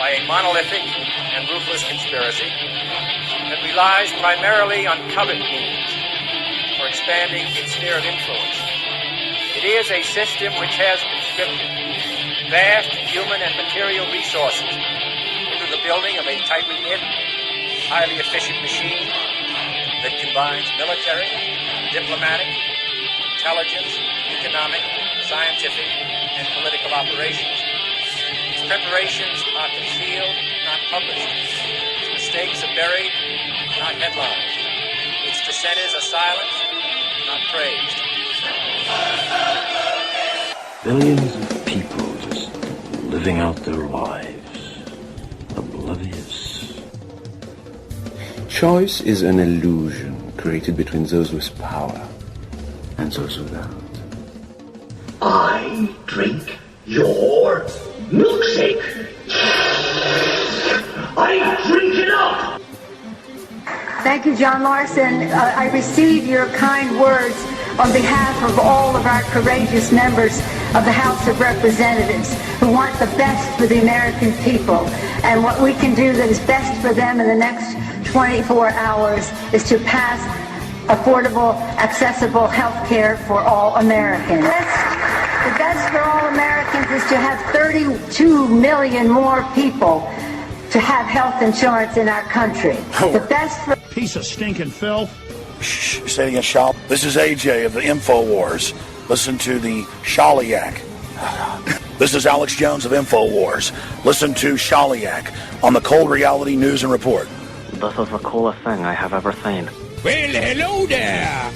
by a monolithic and ruthless conspiracy that relies primarily on covert means for expanding its sphere of influence. It is a system which has conscripted vast human and material resources into the building of a tightly knit, highly efficient machine that combines military, diplomatic, intelligence, economic, scientific, and political operations. Its preparations are concealed, not published. Its mistakes are buried, not headlined. Its dissenters are silenced, not praised. Billions of people just living out their lives, oblivious. Choice is an illusion created between those with power and those without. I drink your milkshake. I drink it up. Thank you, John Larson. I receive your kind words on behalf of all of our courageous members of the House of Representatives who want the best for the American people. And what we can do that is best for them in the next 24 hours is to pass affordable, accessible health care for all Americans. The best for all Americans is to have 32 million more people to have health insurance in our country. The best for... Piece of stinking filth. Shh, say it again, Shal. This is AJ of the InfoWars. Listen to the Shaliak. This is Alex Jones of InfoWars. Listen to Shaliak on the Cold Reality News and Report. This is the coolest thing I have ever seen. Well, hello there.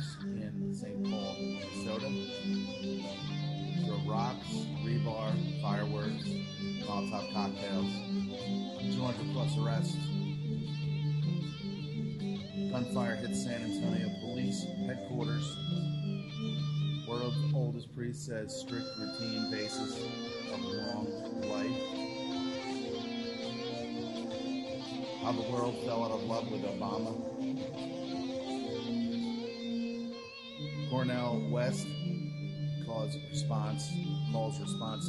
protesters in St. Paul, Minnesota. Throw rocks, rebar, fireworks, Molotov cocktails. 200 plus arrests. Gunfire hits San Antonio police headquarters. World's oldest priest says strict routine basis of long life. How the world fell out of love with Obama. Cornell West calls response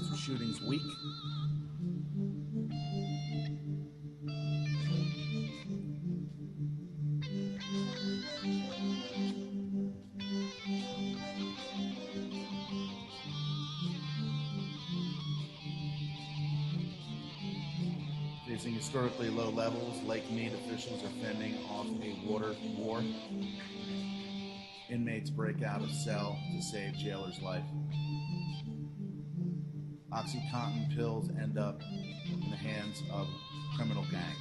to shootings weak. Facing historically low levels, Lake Mead officials are fending off a water war. Inmates break out of cell to save jailer's life. OxyContin pills end up in the hands of criminal gangs.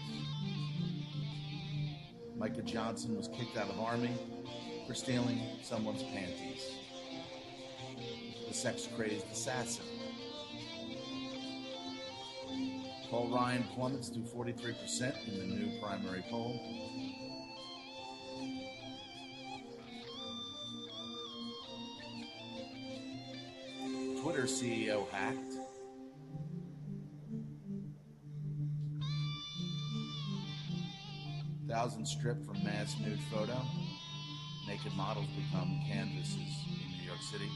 Micah Johnson was kicked out of Army for stealing someone's panties. The sex-crazed assassin. Paul Ryan plummets to 43% in the new primary poll. Twitter CEO hacked. Thousands stripped from mass nude photo. Naked models become canvases in New York City.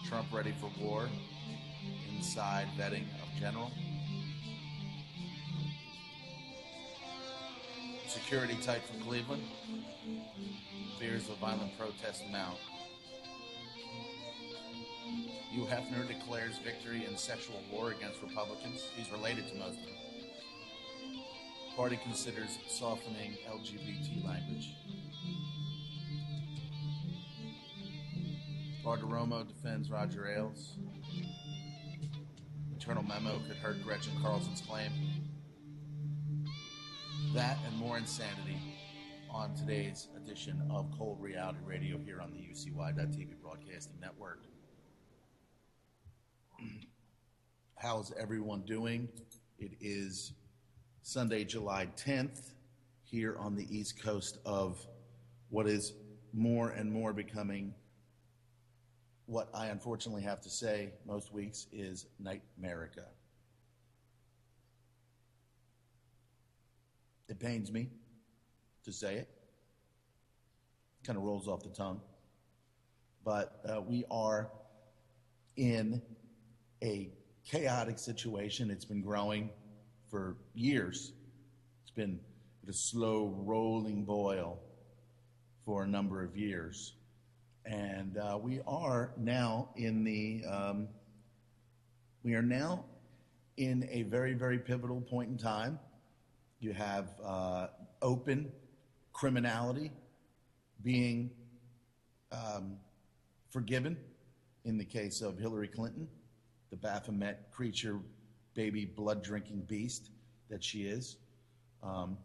Trump ready for war. Inside vetting of general. Security tight for Cleveland. Fears of violent protests mount. Hugh Hefner declares victory in sexual war against Republicans. He's related to most of them. Party considers softening LGBT language. Bartiromo defends Roger Ailes. Internal memo could hurt Gretchen Carlson's claim. That and more insanity on today's edition of Cold Reality Radio here on the UCY.TV Broadcasting Network. How's everyone doing? It is Sunday, July 10th, here on the East Coast of what is more and more becoming what I unfortunately have to say most weeks is Nightmarica. It pains me to say it. Kind of rolls off the tongue. But we are in a chaotic situation. It's been growing for years. It's been at a slow rolling boil for a number of years. And we are now in a very, very pivotal point in time. You have open criminality being forgiven in the case of Hillary Clinton, the Baphomet creature, baby, blood-drinking beast that she is. And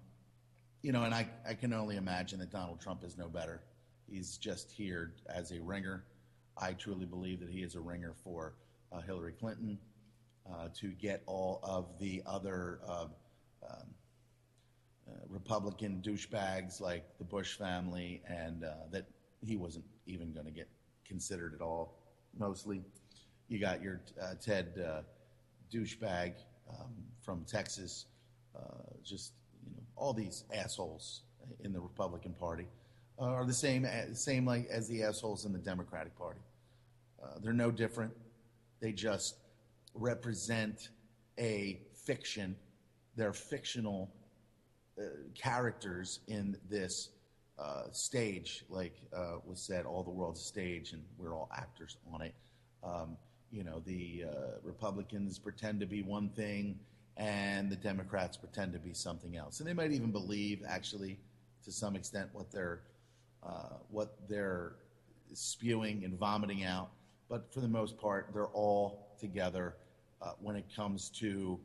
I can only imagine that Donald Trump is no better. He's just here as a ringer. I truly believe that he is a ringer for Hillary Clinton to get all of the other Republican douchebags like the Bush family, and that he wasn't even going to get considered at all, mostly. You got your Ted douchebag from Texas, all these assholes in the Republican Party are the same like as the assholes in the Democratic Party. They're no different. They just represent a fiction. They're fictional characters in this stage, like was said, all the world's a stage and we're all actors on it. The Republicans pretend to be one thing and the Democrats pretend to be something else. And they might even believe, actually, to some extent, what they're spewing and vomiting out. But for the most part, they're all together when it comes to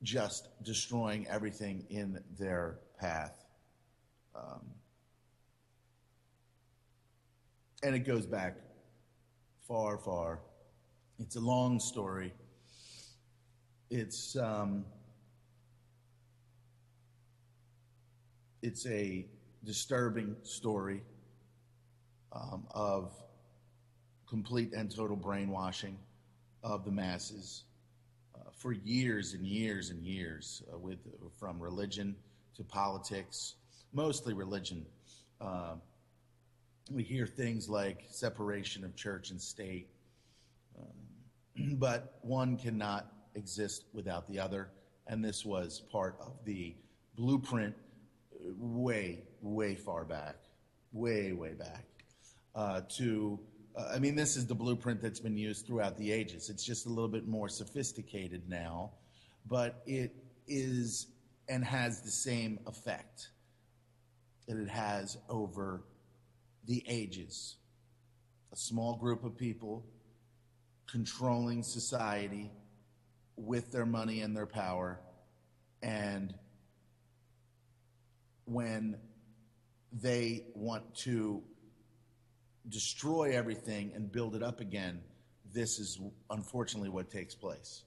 just destroying everything in their path. And it goes back far, far. It's a long story. It's a disturbing story of complete and total brainwashing of the masses for years and years and years, from religion to politics, mostly religion. We hear things like separation of church and state, but one cannot exist without the other, and this was part of the blueprint way, way far back, way, way back this is the blueprint that's been used throughout the ages. It's just a little bit more sophisticated now, but it is and has the same effect that it has over the ages. A small group of people controlling society with their money and their power, and when they want to destroy everything and build it up again, this is unfortunately what takes place.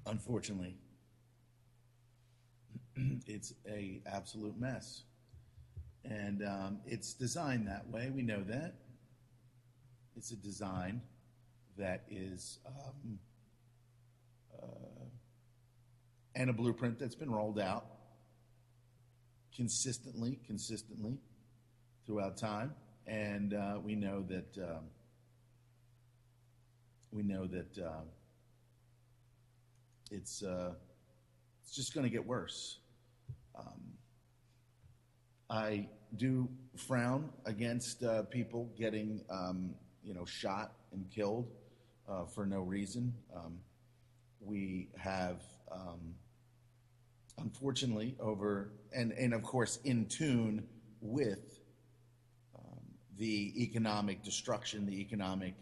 Unfortunately, it's a absolute mess, and it's designed that way. We know that. It's a design that is and a blueprint that's been rolled out consistently throughout time, and we know that it's just going to get worse. I do frown against people getting shot and killed for no reason. We have unfortunately and of course in tune with the economic destruction, the economic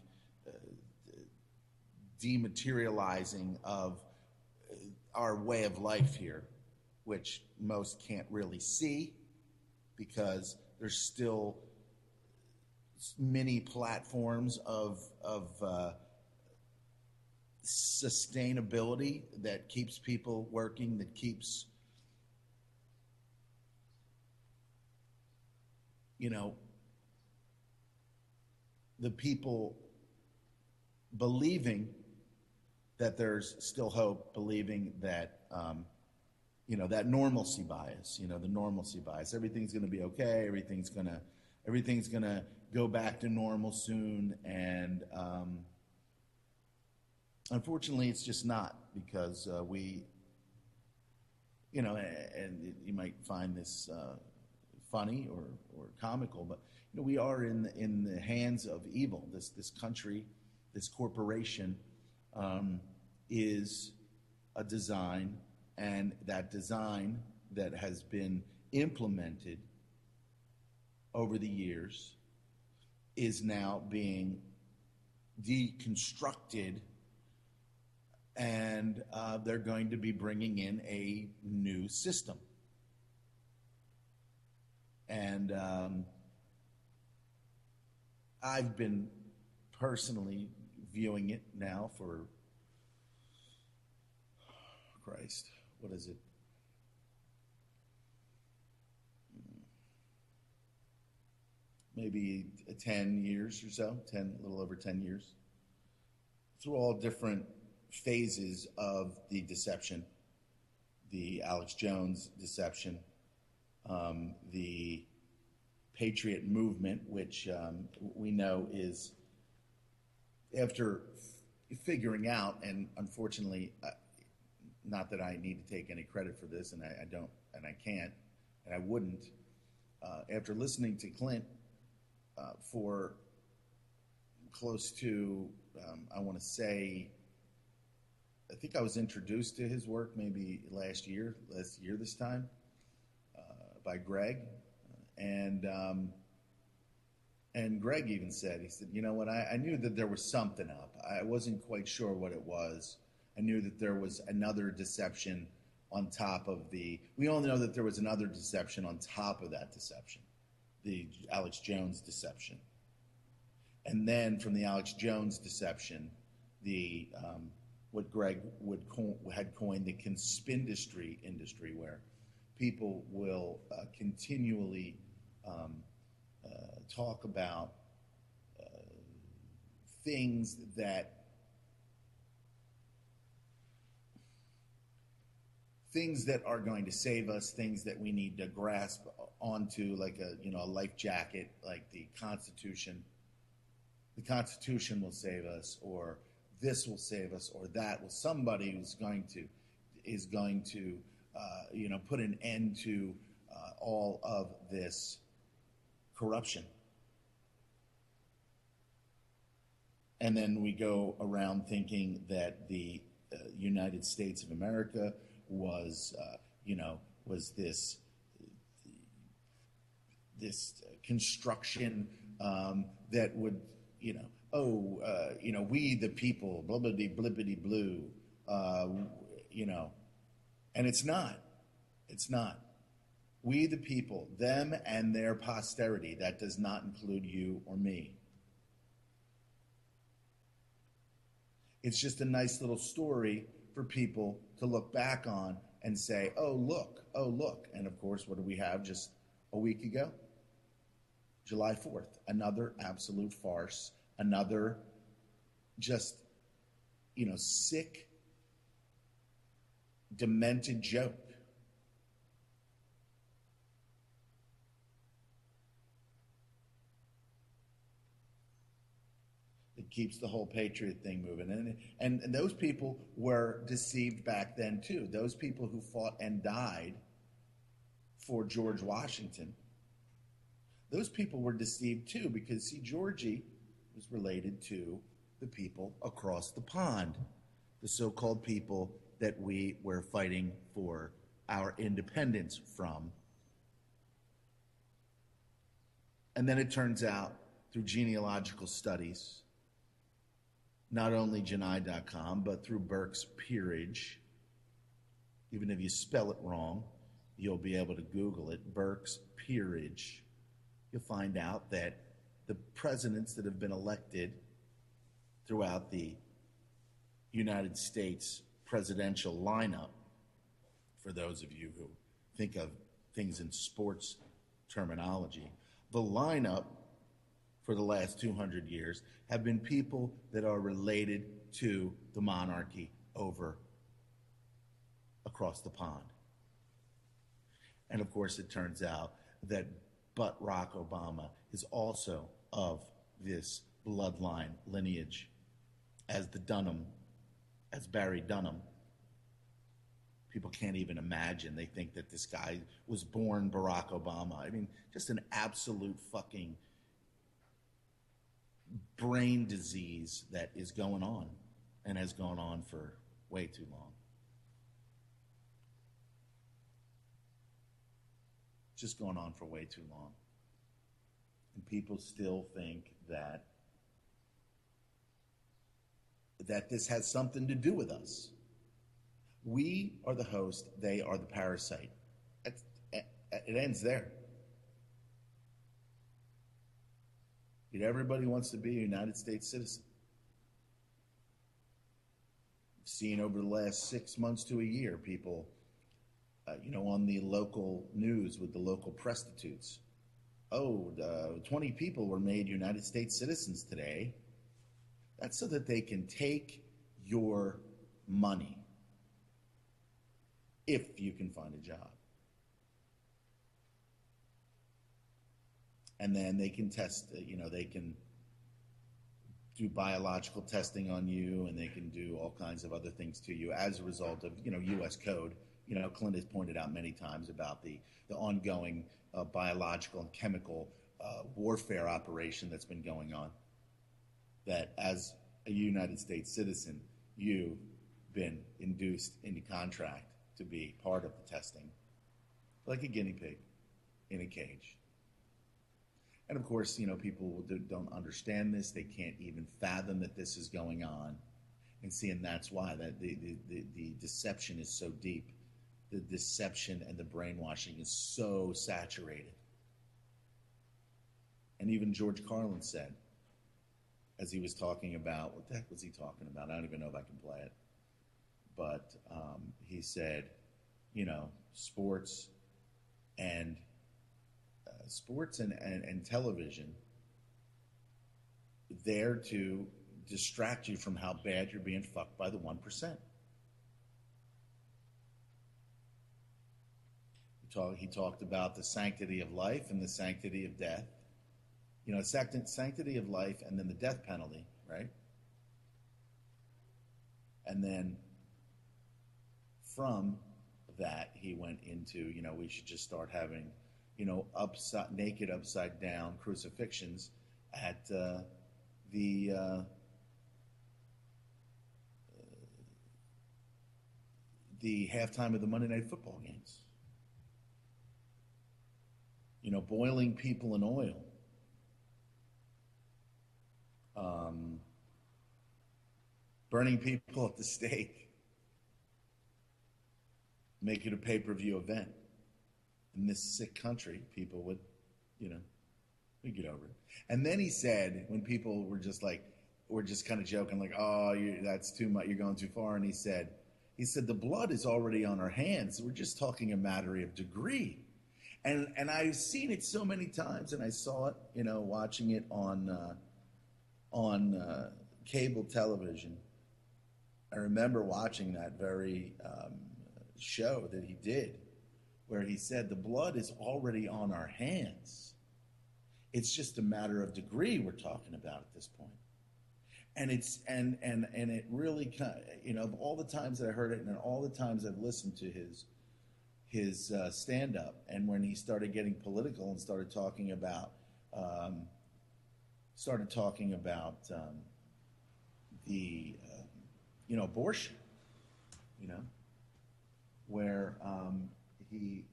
dematerializing of our way of life here, which most can't really see because there's still many platforms of sustainability that keeps people working, that keeps the people believing that there's still hope, believing that that normalcy bias, the normalcy bias. Everything's going to be okay. Everything's going to go back to normal soon, and unfortunately, it's just not, because and you might find this funny or comical, but we are in the hands of evil. This country, this corporation, is a design, and that design that has been implemented over the years is now being deconstructed, and they're going to be bringing in a new system. And I've been personally viewing it now for, Christ, what is it? Maybe 10 years or so, a little over 10 years, through all different phases of the deception, the Alex Jones deception, the Patriot movement, which we know is, after figuring out, and unfortunately, not that I need to take any credit for this, and I don't, and I can't, and I wouldn't, after listening to Clint for close to, I want to say, I think I was introduced to his work maybe last year this time, by Greg, and Greg even said, he said, you know what, I knew that there was something up. I wasn't quite sure what it was, I knew that there was another deception on top of we all know that there was another deception on top of that deception, the Alex Jones deception. And then from the Alex Jones deception, the what Greg had coined the conspindustry industry, where people will continually talk about things that are going to save us, things that we need to grasp onto, like a life jacket, like the Constitution. The Constitution will save us, or this will save us, or that will. Somebody is going to put an end to all of this corruption. And then we go around thinking that the United States of America was this construction that would, we the people, blibbity blibbity blue, and it's not. It's not. We the people, them and their posterity. That does not include you or me. It's just a nice little story for people to look back on and say, oh, look. And of course, what do we have just a week ago? July 4th, another absolute farce, another just, sick, demented joke. It keeps the whole patriot thing moving. And those people were deceived back then too. Those people who fought and died for George Washington, those people were deceived too, because see, Georgie was related to the people across the pond, the so-called people that we were fighting for our independence from. And then it turns out through genealogical studies, not only Janai.com, but through Burke's Peerage. Even if you spell it wrong, you'll be able to Google it, Burke's Peerage. You'll find out that the presidents that have been elected throughout the United States presidential lineup, for those of you who think of things in sports terminology, the lineup for the last 200 years have been people that are related to the monarchy over across the pond. And of course, it turns out that Barack Obama is also of this bloodline lineage, as Barry Dunham. People can't even imagine. They think that this guy was born Barack Obama. I mean, just an absolute fucking brain disease that is going on and has gone on for way too long. Just going on for way too long. And people still think that this has something to do with us. We are the host, they are the parasite. It ends there. Everybody wants to be a United States citizen. I've seen over the last 6 months to a year, people, on the local news with the local prostitutes. 20 people were made United States citizens today. That's so that they can take your money if you can find a job. And then they can test, they can do biological testing on you, and they can do all kinds of other things to you as a result of, U.S. code. Clint has pointed out many times about the ongoing biological and chemical warfare operation that's been going on, that as a United States citizen, you've been induced into contract to be part of the testing, like a guinea pig in a cage. And of course, people don't understand this. They can't even fathom that this is going on. And see, and that's why that the deception is so deep. The deception and the brainwashing is so saturated. And even George Carlin said, as he was talking about, what the heck was he talking about? I don't even know if I can play it. But he said, you know, sports and television, there to distract you from how bad you're being fucked by the 1%. He talked about the sanctity of life and the sanctity of death. You know, sanctity of life and then the death penalty, right? And then from that, he went into, you know, we should just start having, you know, naked upside down crucifixions at the halftime of the Monday Night Football games. You know, boiling people in oil. Burning people at the stake. Make it a pay-per-view event. In this sick country, people would, you know, we'd get over it. And then he said, when people were just like, we're just kind of joking, like, oh, that's too much, you're going too far. And he said, the blood is already on our hands. We're just talking a matter of degree. And I've seen it so many times, and I saw it, you know, watching it on cable television. I remember watching that very show that he did, where he said the blood is already on our hands. It's just a matter of degree we're talking about at this point. And it's and it really kind of, you know, of all the times that I heard it and all the times I've listened to his stand-up, and when he started getting political and started talking about the you know, abortion, you know, where he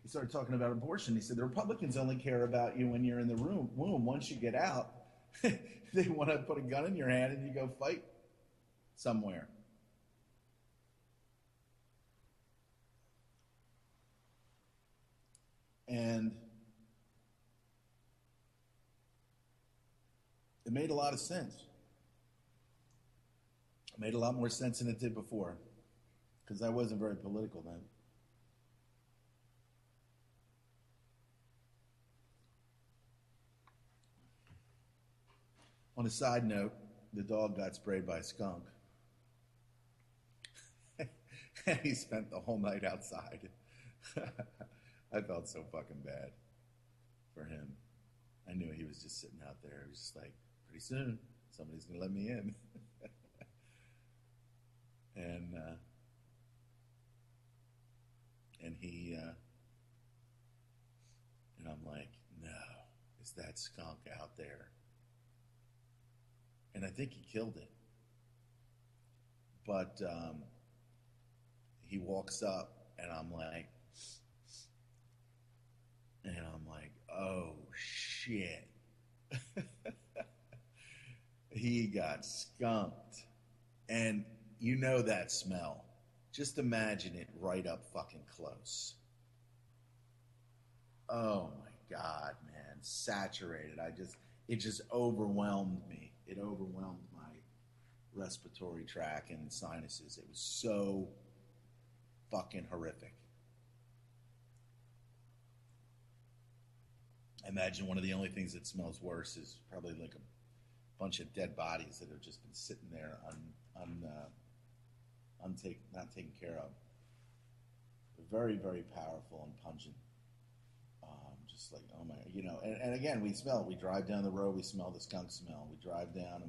started talking about abortion. He said the Republicans only care about you when you're in the womb. Once you get out, they want to put a gun in your hand and you go fight somewhere. And it made a lot of sense. It made a lot more sense than it did before, because I wasn't very political then. On a side note, the dog got sprayed by a skunk. And he spent the whole night outside. I felt so fucking bad for him. I knew he was just sitting out there. He was just like, pretty soon, somebody's going to let me in. And he, and I'm like, no, is that skunk out there? And I think he killed it. But he walks up, and I'm like, oh, shit. He got skunked. And you know that smell. Just imagine it right up fucking close. Oh, my God, man. Saturated. It just overwhelmed me. It overwhelmed my respiratory tract and sinuses. It was so fucking horrific. I imagine one of the only things that smells worse is probably like a bunch of dead bodies that have just been sitting there not taken care of. They're very, very powerful and pungent. Just like, oh my, you know, and again, we smell it. We drive down the road, we smell the skunk smell. We drive down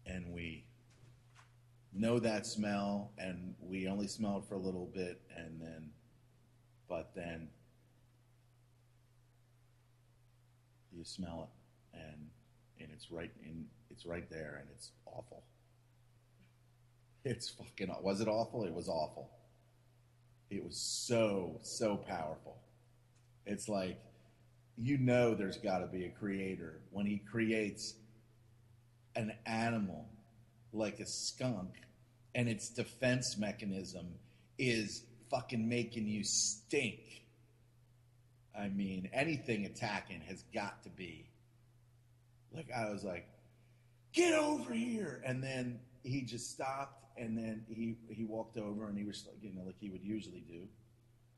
and we know that smell, and we only smell it for a little bit, but then you smell it, and it's right there, and it's awful. It's fucking, was it awful? It was awful. It was so powerful. It's like you know there's got to be a creator when he creates an animal like a skunk and its defense mechanism is fucking making you stink. I mean, anything attacking has got to be. Like, I was like, get over here. And then he just stopped, and then he walked over, and he was like, you know, like he would usually do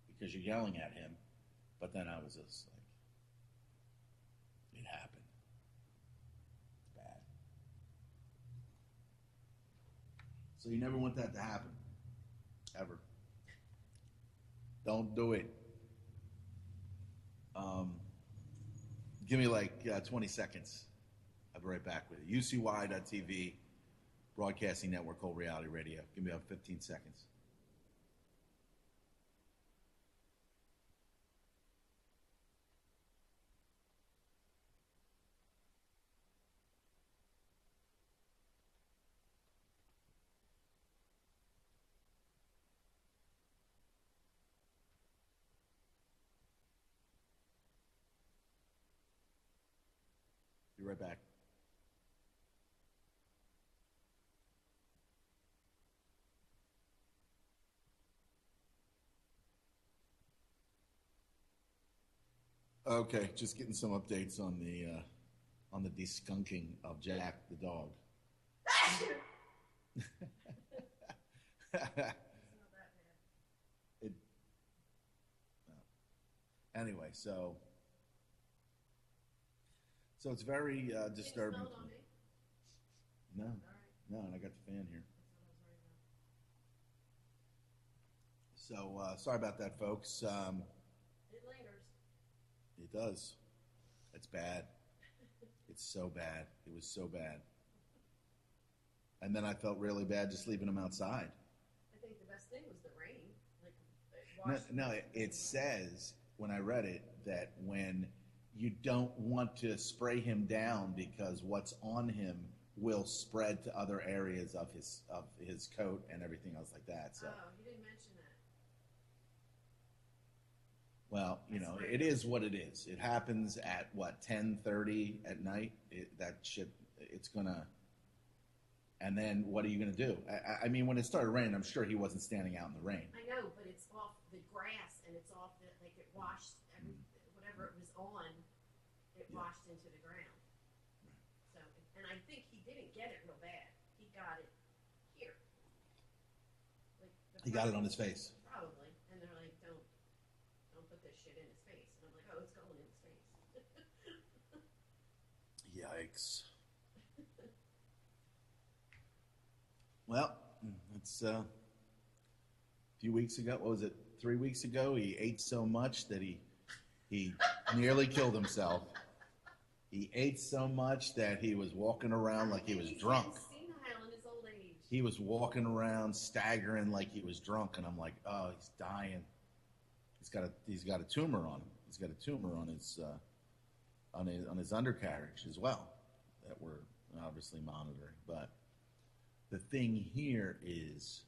because you're yelling at him. But then I was just like, it happened. It's bad. So you never want that to happen. Ever. Don't do it. Give me like 20 seconds. I'll be right back with you. UCY.TV, Broadcasting Network, Cold Reality Radio. Give me about 15 seconds. Be right back. Okay, just getting some updates on the deskunking of Jack the dog. it, anyway, so it's very disturbing. No, no, and I got the fan here. So sorry about that, folks. It lingers. It does. It's bad. It's so bad. It was so bad. And then I felt really bad just leaving him outside. I think the best thing was the rain. Like, it says when I read it that when you don't want to spray him down because what's on him will spread to other areas of his coat and everything else like that. So. Oh, you didn't mention that. Well, you know, it is what it is. It happens at, 10:30 at night? It's going to... And then what are you going to do? I mean, when it started raining, I'm sure he wasn't standing out in the rain. I know, but it's off the grass, and it's off the... Like, it washed... Whatever it was on, it washed into the ground. So, and I think he didn't get it real bad. He got it here. Like, he got it on his face. Probably. And they're like, don't put this shit in his face. And I'm like, oh, it's going in his face. Yikes. Well, it's a few weeks ago. What was it? 3 weeks ago, he ate so much that he nearly killed himself. He ate so much that he was walking around like he was drunk. Senile in his old age. He was walking around staggering like he was drunk, and I'm like, oh, he's dying. He's got a tumor on him. He's got a tumor on his undercarriage as well that we're obviously monitoring. But the thing here is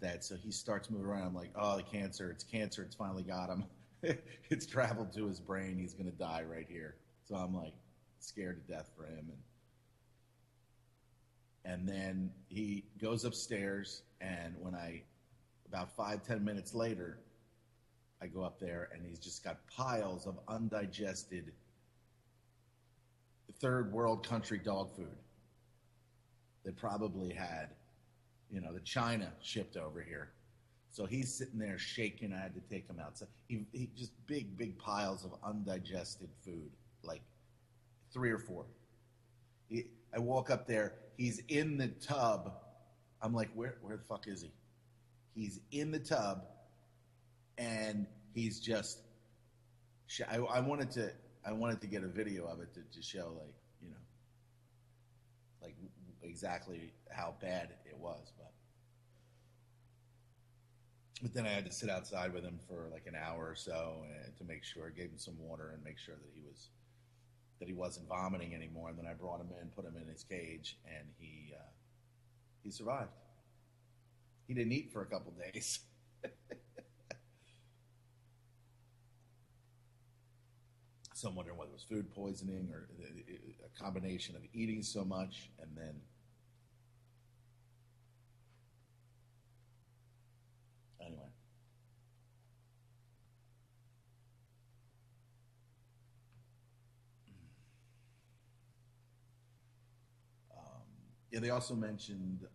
that so he starts moving around. I'm like, oh, the cancer. It's finally got him. It's traveled to his brain. He's going to die right here. So I'm like scared to death for him. And then he goes upstairs, and when about 5-10 minutes later, I go up there, and he's just got piles of undigested third world country dog food that probably had, the China shipped over here. So he's sitting there shaking. I had to take him out. So he just big piles of undigested food, like 3 or 4. I walk up there. He's in the tub. I'm like, where the fuck is he? He's in the tub, and he's just. I wanted to get a video of it to show like exactly how bad it was, but then I had to sit outside with him for like an hour or so to make sure. I gave him some water and make sure that he wasn't vomiting anymore. And then I brought him in, put him in his cage, and he survived. He didn't eat for a couple days. Some wondering whether it was food poisoning or a combination of eating so much and then anyway. Yeah, they also mentioned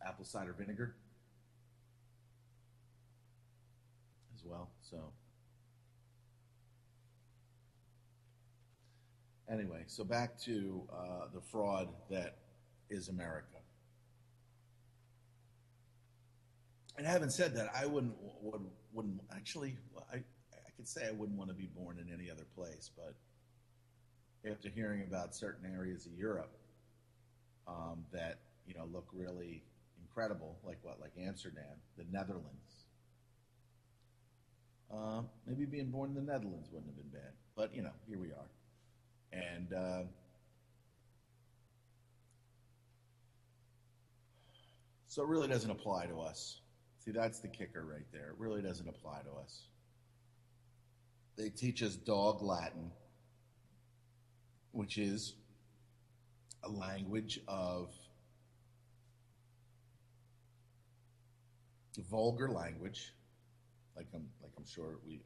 apple cider vinegar as well. So anyway, so back to the fraud that is America. And having said that, I wouldn't actually. I could say I wouldn't want to be born in any other place, but after hearing about certain areas of Europe that look really incredible, like Amsterdam, the Netherlands. Maybe being born in the Netherlands wouldn't have been bad, but here we are, and so it really doesn't apply to us. See, that's the kicker right there. It really doesn't apply to us. They teach us dog Latin, which is a language of vulgar language, like I'm sure we've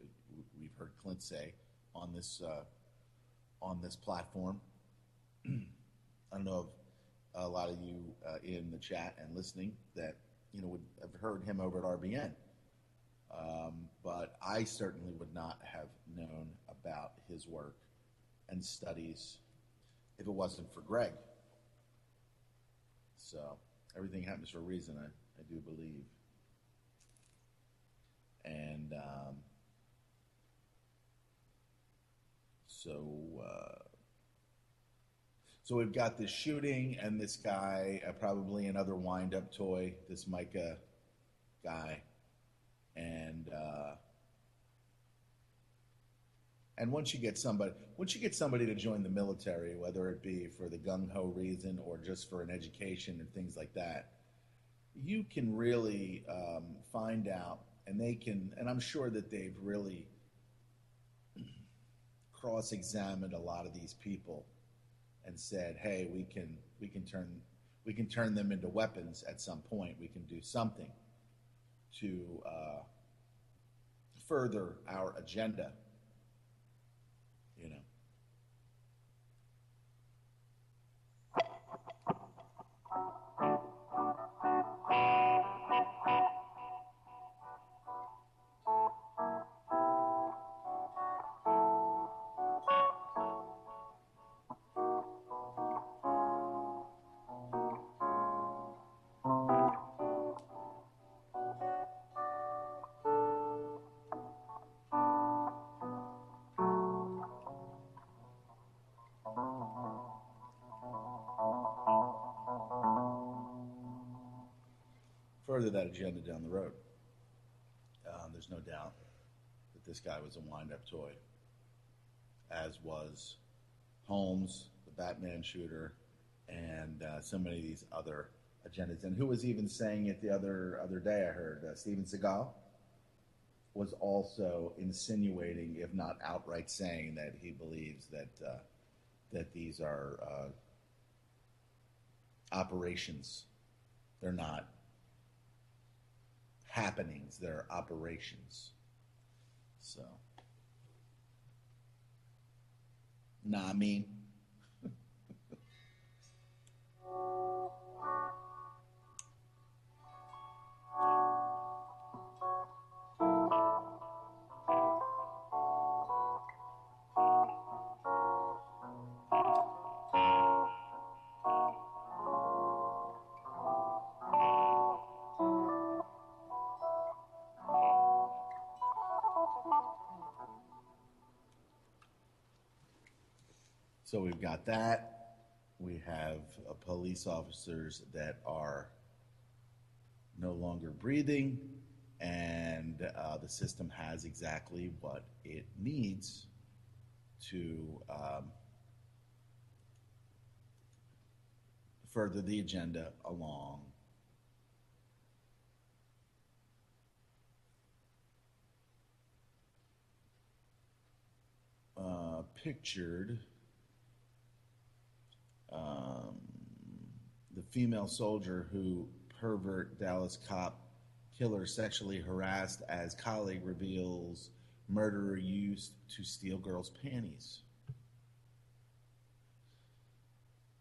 heard Clint say on this platform. I don't know if a lot of you in the chat and listening that would have heard him over at RBN, but I certainly would not have known about his work and studies if it wasn't for Greg. So everything happens for a reason, I do believe. And so we've got this shooting and this guy, probably another wind-up toy, this Micah guy, and once you get somebody to join the military, whether it be for the gung-ho reason or just for an education and things like that, you can really find out, and I'm sure that they've really cross-examined a lot of these people and said, hey, we can turn them into weapons at some point. We can do something to further our agenda. Further that agenda down the road. There's no doubt that this guy was a wind-up toy, as was Holmes, the Batman shooter, and so many of these other agendas. And who was even saying it the other day? I heard Steven Seagal was also insinuating, if not outright saying, that he believes that these are operations. They're not happenings, they're operations. So, I mean. So we've got that. We have police officers that are no longer breathing, and the system has exactly what it needs to further the agenda along. pictured the female soldier who pervert Dallas cop killer sexually harassed as colleague reveals murderer used to steal girls' panties.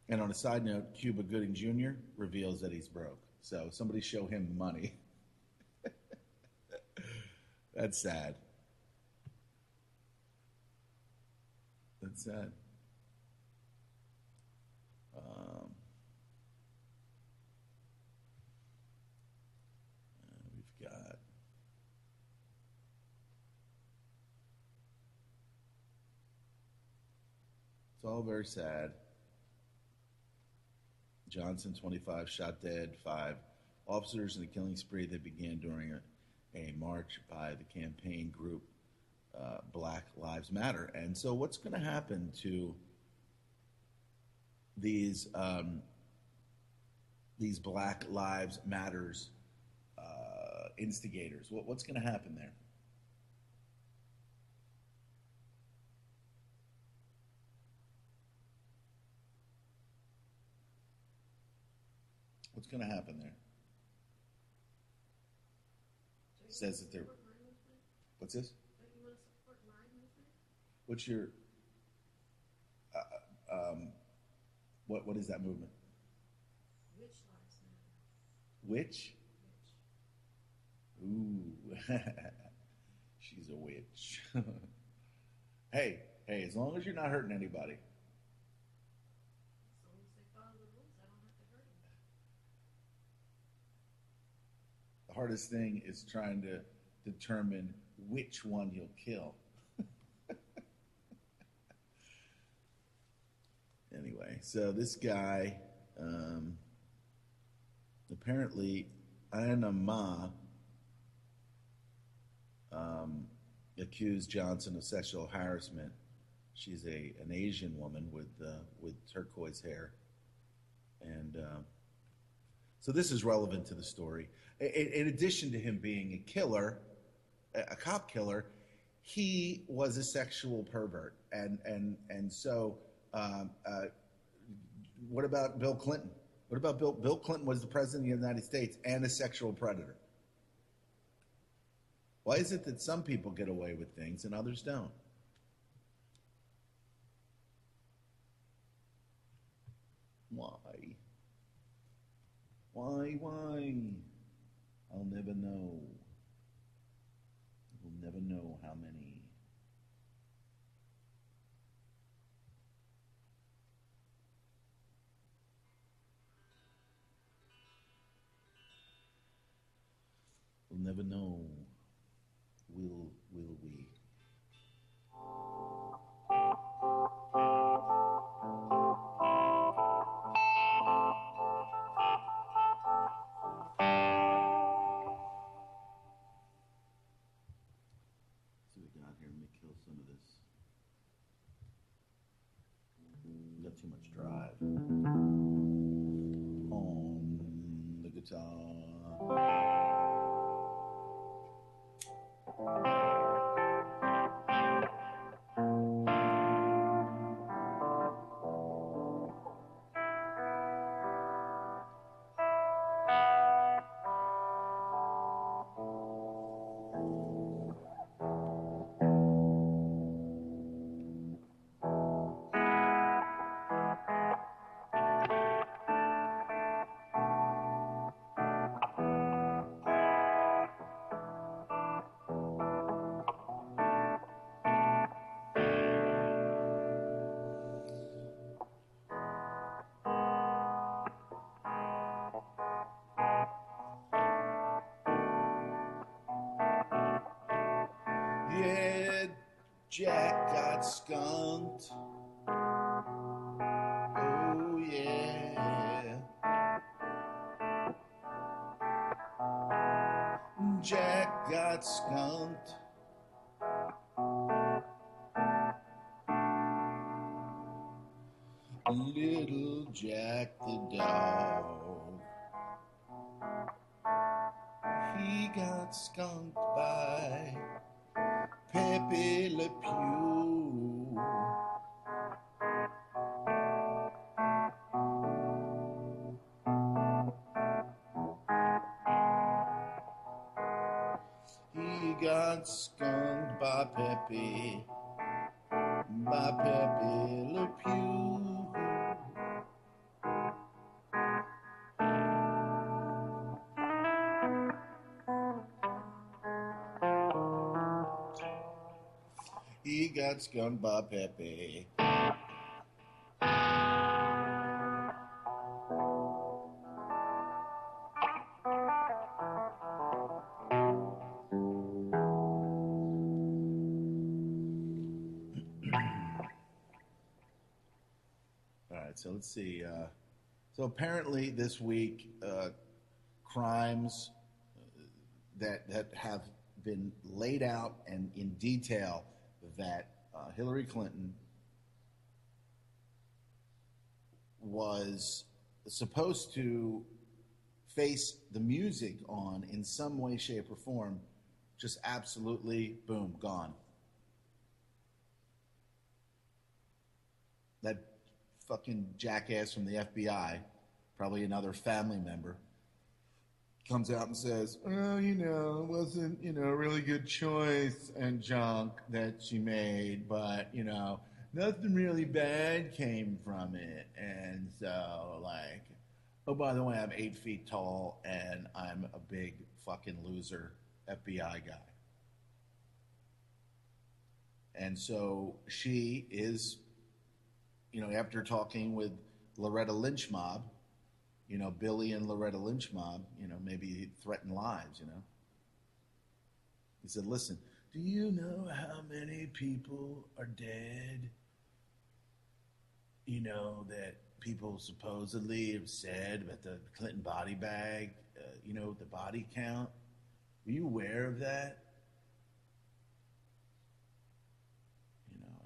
And on a side note, Cuba Gooding Jr. reveals that he's broke. So somebody show him the money. That's sad. That's sad. We've got it's all very sad. Johnson, 25, shot dead, 5 officers in a killing spree that began during a march by the campaign group Black Lives Matter. And so what's going to happen to these Black Lives Matters instigators? What's going to happen there? What's going to happen there? Says that they're. What's this? What's your? What is that movement? Which lives matter? Which? Ooh, she's a witch. Hey, as long as you're not hurting anybody. As long as they follow the rules, I don't have to hurt them. The hardest thing is trying to determine which one you'll kill. Anyway, so this guy, apparently, Anna Ma accused Johnson of sexual harassment. She's an Asian woman with turquoise hair, and so this is relevant to the story. In addition to him being a killer, a cop killer, he was a sexual pervert, and so. What about Bill Clinton? What about Bill Clinton was the president of the United States and a sexual predator. Why is it that some people get away with things and others don't? Why? I'll never know. We'll never know how many. We'll never know. Will we? See what we got here. Let me kill some of this. We got too much drive on the guitar. Yeah, Jack got skunked. Oh, yeah. Jack got skunked. Little Jack the dog. He got skunked by Pepe Le Pew. got skunked by Pepe Le Pew. He got skunked by Pepe. All right, so let's see. So apparently this week, crimes that have been laid out and in detail that Hillary Clinton was supposed to face the music on in some way, shape, or form, just absolutely, boom, gone. That fucking jackass from the FBI, probably another family member, comes out and says, oh, it wasn't, a really good choice and junk that she made, but, nothing really bad came from it. And so, like, oh, by the way, I'm 8 feet tall and I'm a big fucking loser FBI guy. And so she is, after talking with Loretta Lynch mob, Billy and Loretta Lynch mob, maybe he threatened lives, He said, listen, do you know how many people are dead? That people supposedly have said about the Clinton body bag, the body count. Are you aware of that?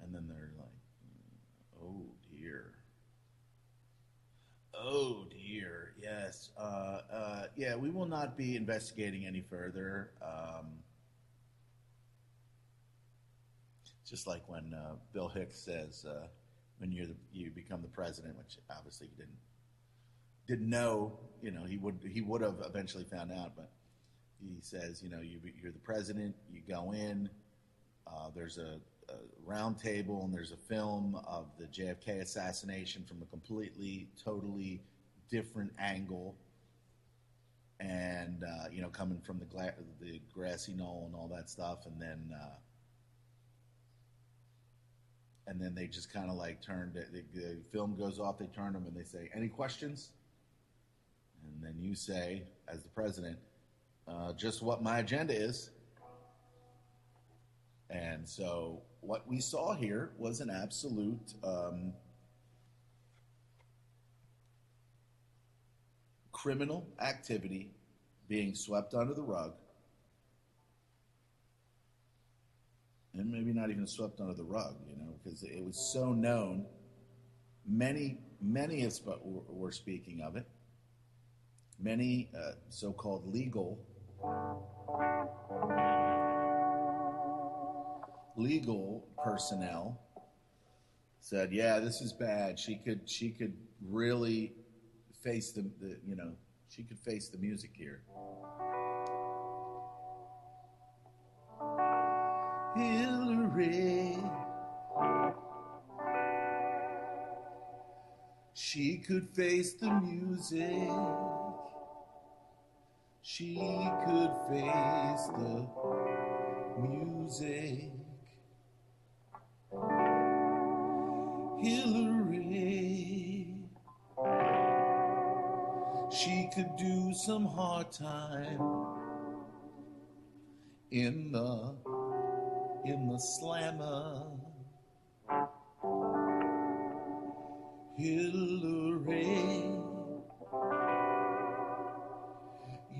And then they're like, oh dear. Oh dear, yes. Yeah, we will not be investigating any further. Just like when Bill Hicks says, when you become the president, which obviously he didn't know, he would have eventually found out, but he says, you're the president, you go in, there's a round table and there's a film of the JFK assassination from a completely, totally different angle, and coming from the grassy knoll and all that stuff, and then they just kind of like turned it. The film goes off, they turn them and they say, any questions? And then you say, as the president, just what my agenda is. And so what we saw here was an absolute criminal activity being swept under the rug. And maybe not even swept under the rug, because it was so known. Many were speaking of it. Many so-called legal personnel said, yeah, this is bad. She could really face the she could face the music here. Hillary, she could face the music. She could face the music. Hillary, she could do some hard time in the slammer. Hillary,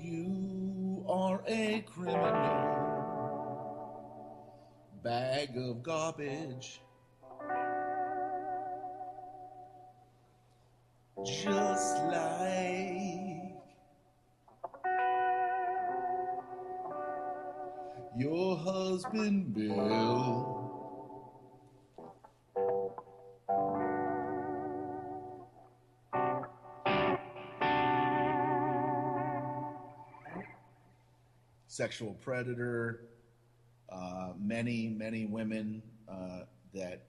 you are a criminal bag of garbage. Just like your husband, Bill. Sexual predator, many women that,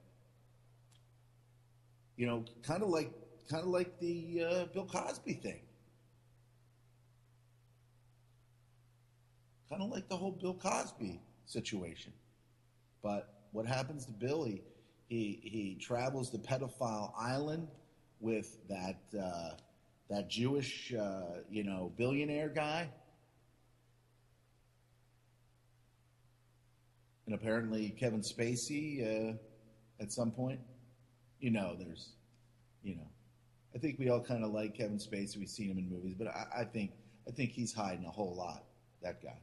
kind of like the Bill Cosby thing. Kind of like the whole Bill Cosby situation. But what happens to Billy? He travels to pedophile island with that Jewish billionaire guy, and apparently Kevin Spacey at some point. I think we all kind of like Kevin Spacey. We've seen him in movies, but I think he's hiding a whole lot. That guy.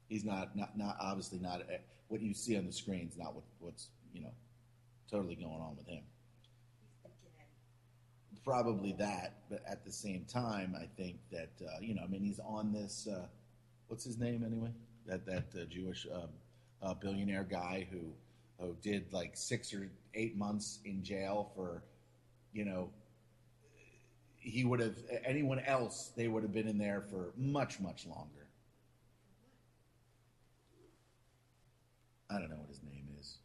He's not obviously not what you see on the screen is not what's totally going on with him. Probably that, but at the same time, I think that he's on this. What's his name anyway? That Jewish billionaire guy who did like 6 or 8 months in jail for, he would have, anyone else, they would have been in there for much longer. I don't know what his name is.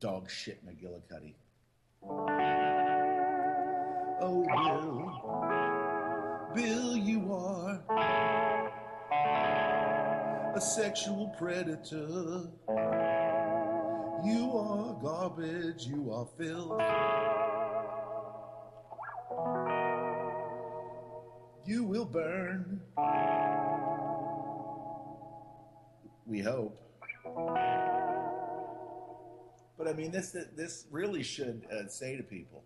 Dog shit McGillicuddy. Oh, Bill, you are a sexual predator. You are garbage, you are filth. You will burn. We hope. But I mean, this really should say to people,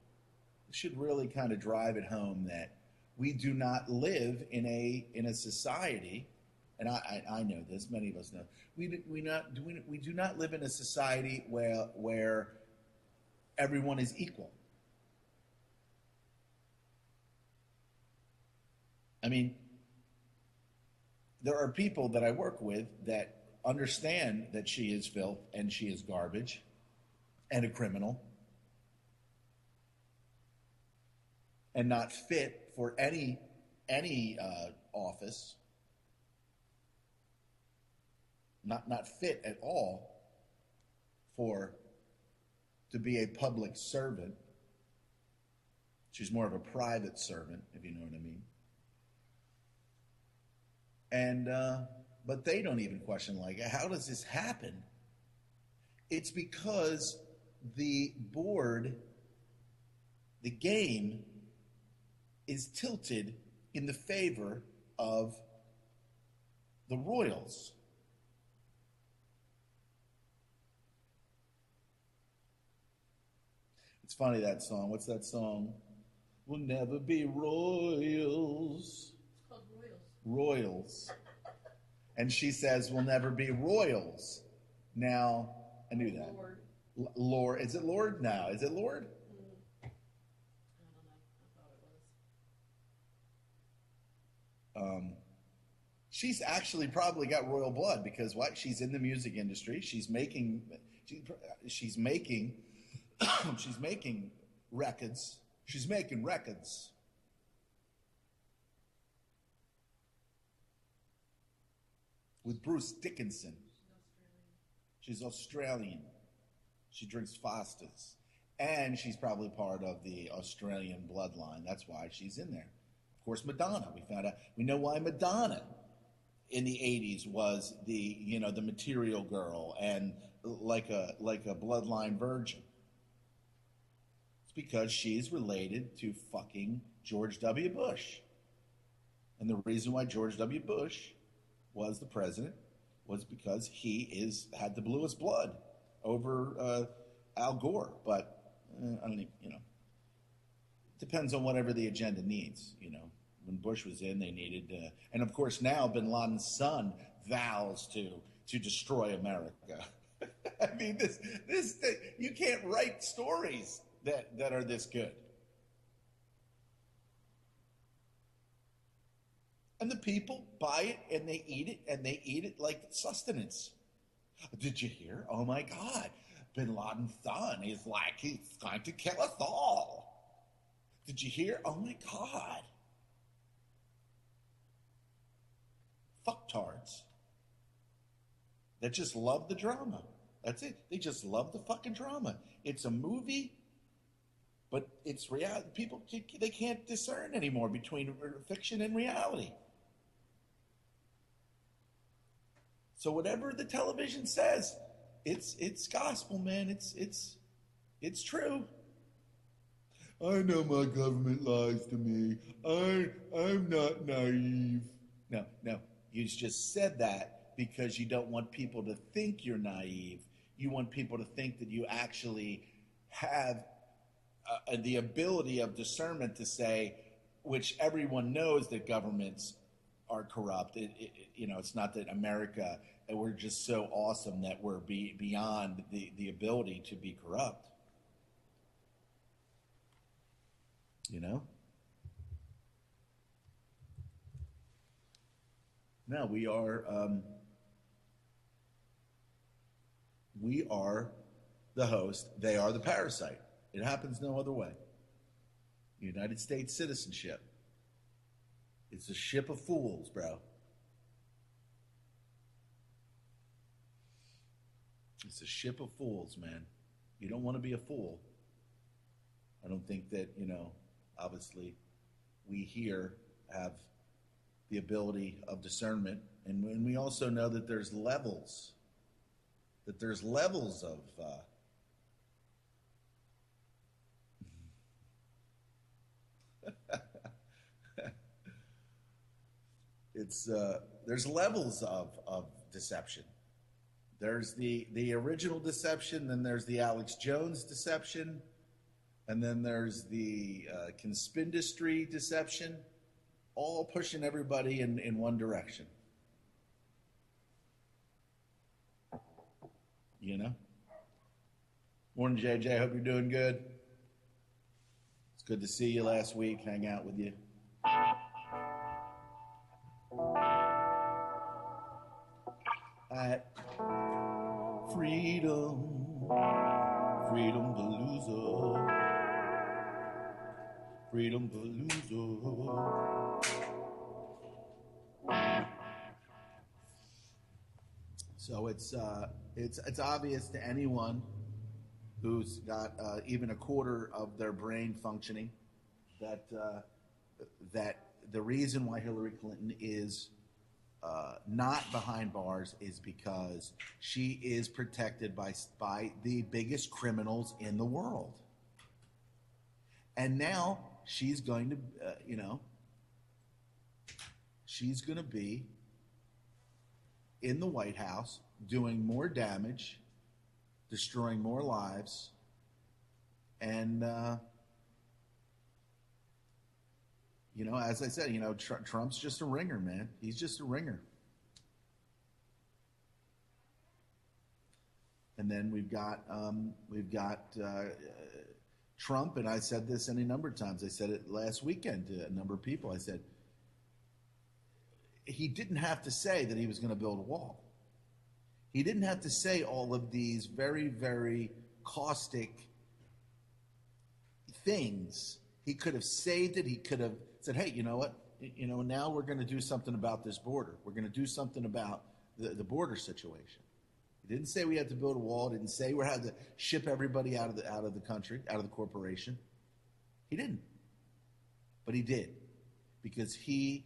it should really kind of drive it home that we do not live in a society, and I know this, many of us know, we do not live in a society where everyone is equal. I mean, there are people that I work with that understand that she is filth and she is garbage and a criminal and not fit for any office, not fit at all to be a public servant. She's more of a private servant, if you know what I mean. And but they don't even question, like, how does this happen? It's because the board, the game, is tilted in the favor of the royals. It's funny, that song. What's that song? We'll never be royals. It's called Royals. Royals. And she says, we'll never be royals. Now, I knew that. Lord. Lord. Is it Lord? No. Is it Lord? I don't know. I thought it was. She's actually probably got royal blood because what? She's in the music industry. She's making she's making records. She's making records. With Bruce Dickinson. She's Australian. She drinks Fosters. And she's probably part of the Australian bloodline. That's why she's in there. Of course, Madonna. We know why Madonna in the 80s was the material girl and like a bloodline virgin. It's because she's related to fucking George W. Bush. And the reason why George W. Bush was the president was because he had the bluest blood over Al Gore. But I don't even, depends on whatever the agenda needs. When Bush was in, they needed, and of course now Bin Laden's son vows to destroy America. I mean, this you can't write stories that are this good. And the people buy it and they eat it like sustenance. Did you hear? Oh my God, Bin Laden's son is like, he's going to kill us all. Did you hear? Oh my God. fucktards that just love the drama. That's it. They just love the fucking drama. It's a movie, but it's reality. People, they can't discern anymore between fiction and reality. So whatever the television says, it's gospel, man. It's true. I know my government lies to me. I'm not naive. No, you just said that because you don't want people to think you're naive. You want people to think that you actually have the ability of discernment to say, which everyone knows that governments are corrupt. It's not that America, we're just so awesome that we're beyond the ability to be corrupt. No, we are the host. They are the parasite. It happens no other way. United States citizenship. It's a ship of fools, bro. It's a ship of fools, man. You don't want to be a fool. I don't think that, obviously we here have the ability of discernment. And we also know that there's levels. That there's levels of... there's levels of deception. There's the original deception, then there's the Alex Jones deception, and then there's the conspindustry deception, all pushing everybody in one direction. Morning, JJ. Hope you're doing good. It's good to see you last week, hang out with you. At Freedom Palooza. So it's obvious to anyone who's got even a quarter of their brain functioning that the reason why Hillary Clinton is not behind bars is because she is protected by the biggest criminals in the world. And now she's going to, she's going to be in the White House doing more damage, destroying more lives, and, as I said, Trump's just a ringer, man. He's just a ringer. And then we've got Trump, and I said this any number of times. I said it last weekend to a number of people. I said he didn't have to say that he was going to build a wall. He didn't have to say all of these very, very caustic things. He could have saved it. He could have said, hey, you know what? Now we're going to do something about this border. We're going to do something about the border situation. He didn't say we had to build a wall. Didn't say we had to ship everybody out of the country, out of the corporation. He didn't. But he did. Because he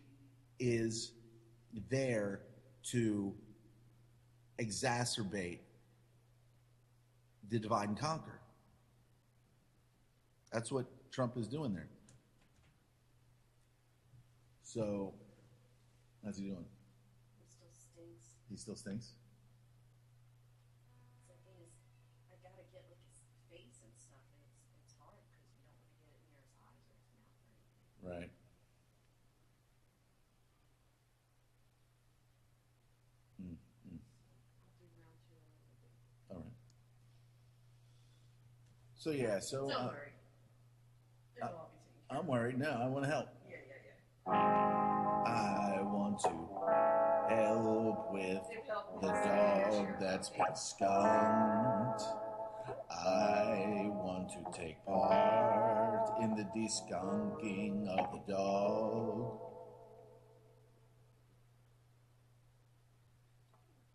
is there to exacerbate the divide and conquer. That's what Trump is doing there. So, how's he doing? He still stinks. He still stinks? The thing is, I gotta get like his face and stuff, and it's hard because you don't want to get it near his eyes or his mouth or anything. Right. I'll do round two a little bit. All right. So yeah, so Don't worry. It'll all be taken care I'm worried. No, I want to help. of. Yeah. I want to help with the dog that's been skunked. I want to take part in the deskunking of the dog.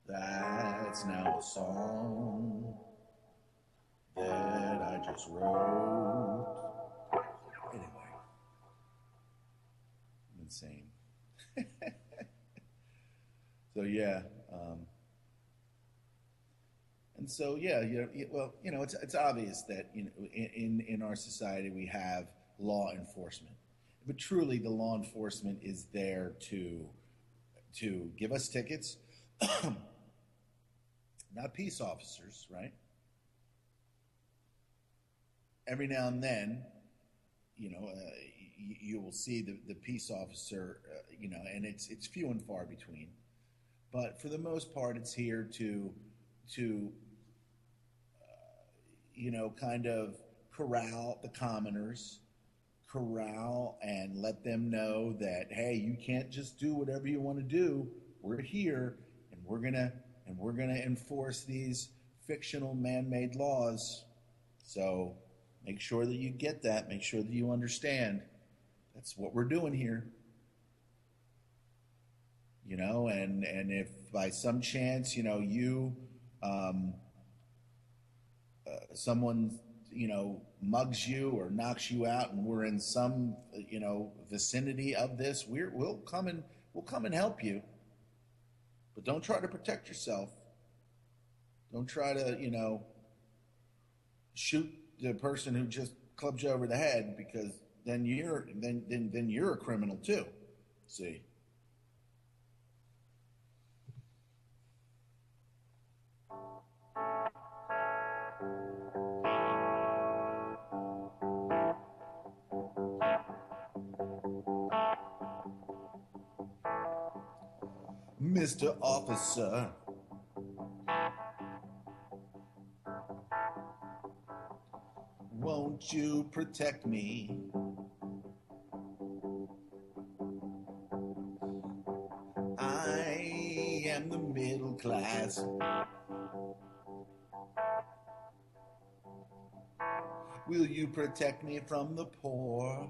That's now a song that I just wrote. Anyway, I'm insane. So yeah, and so yeah, well, it's obvious that in our society we have law enforcement, but truly the law enforcement is there to give us tickets, not peace officers, right? Every now and then, you will see the peace officer, and it's few and far between. But for the most part, it's here to kind of corral the commoners, corral and let them know that, hey, you can't just do whatever you want to do. We're here, and we're gonna enforce these fictional man-made laws. So make sure that you get that. Make sure that you understand. That's what we're doing here. And if by some chance, someone, mugs you or knocks you out, and we're in some, vicinity of this, we'll come and help you. But don't try to protect yourself. Don't try to, shoot the person who just clubbed you over the head, because then you're a criminal too. See. Mr. Officer, won't you protect me? I am the middle class. Will you protect me from the poor?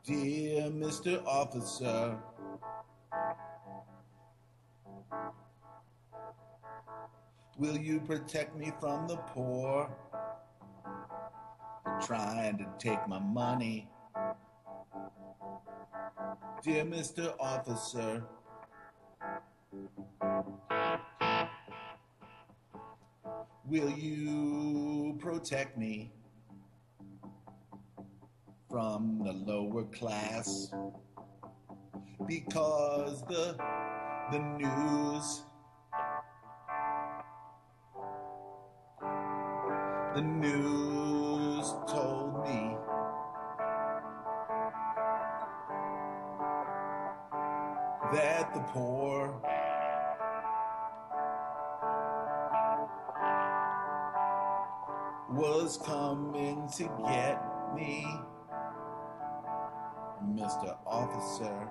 Dear Mr. Officer, will you protect me from the poor? They're trying to take my money. Dear Mr. Officer, will you protect me from the lower class? Because the news told me that the poor was coming to get me. Mr. Officer,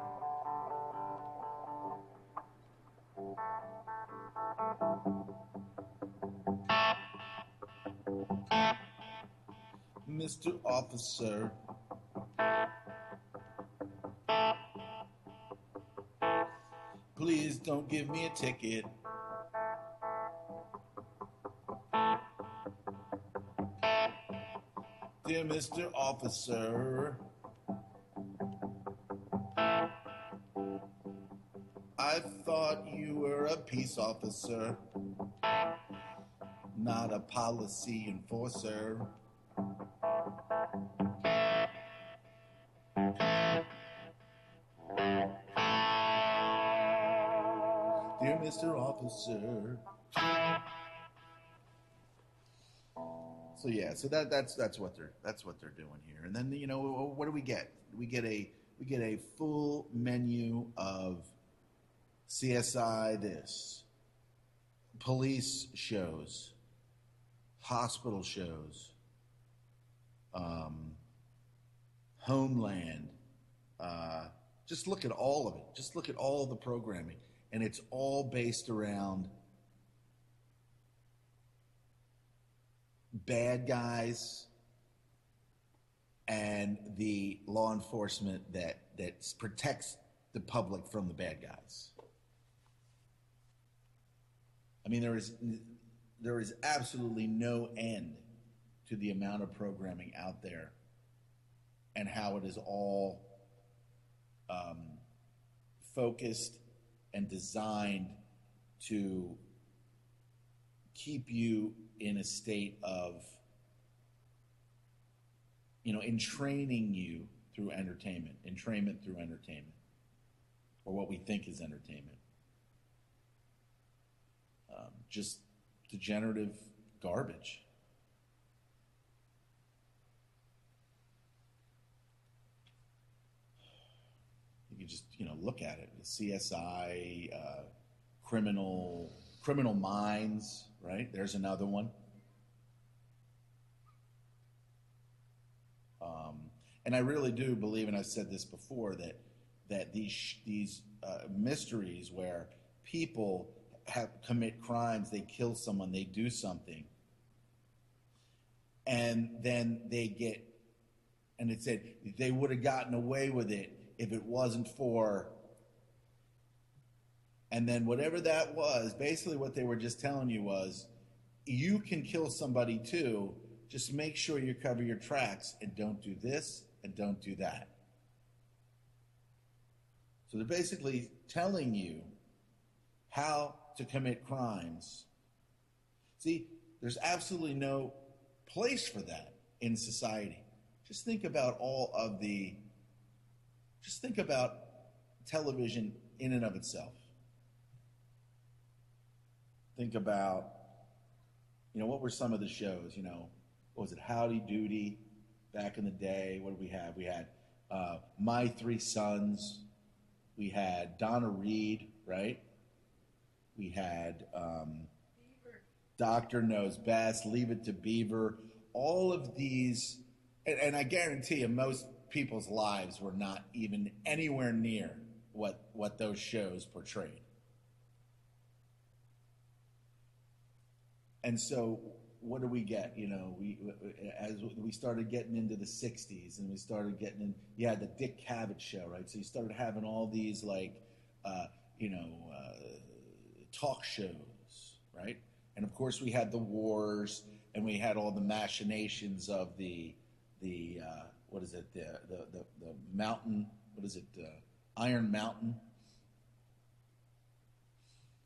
Mr. Officer, please don't give me a ticket. Dear Mr. Officer, I thought you were a peace officer, not a policy enforcer. Dear Mr. Officer. So yeah, so that's what they're doing here. And then what do we get? We get a full menu of CSI this, police shows, hospital shows, Homeland. Just look at all of it. Just look at all the programming, and it's all based around bad guys and the law enforcement that protects the public from the bad guys. I mean, there is absolutely no end to the amount of programming out there and how it is all focused and designed to keep you in a state of, entraining you through entrainment through entertainment, or what we think is entertainment. Just degenerative garbage. You can just, look at it. CSI, Criminal Minds, right? There's another one. And I really do believe, and I've said this before, that these mysteries where people commit crimes, they kill someone, they do something, and then they get, and it said they would have gotten away with it if it wasn't for, and then whatever that was, basically what they were just telling you was, you can kill somebody too, just make sure you cover your tracks and don't do this and don't do that. So they're basically telling you how to commit crimes. See, there's absolutely no place for that in society. Just think about just think about television in and of itself. Think about, what were some of the shows, what was it, Howdy Doody back in the day? What did we have? We had My Three Sons. We had Donna Reed, right? We had Doctor Knows Best, Leave It to Beaver. All of these, and I guarantee you most people's lives were not even anywhere near what those shows portrayed. And so what do we get? As we started getting into the 60s and we started getting in, you had the Dick Cavett show, right? So you started having all these talk shows, right? And of course we had the wars and we had all the machinations of the mountain, Iron Mountain.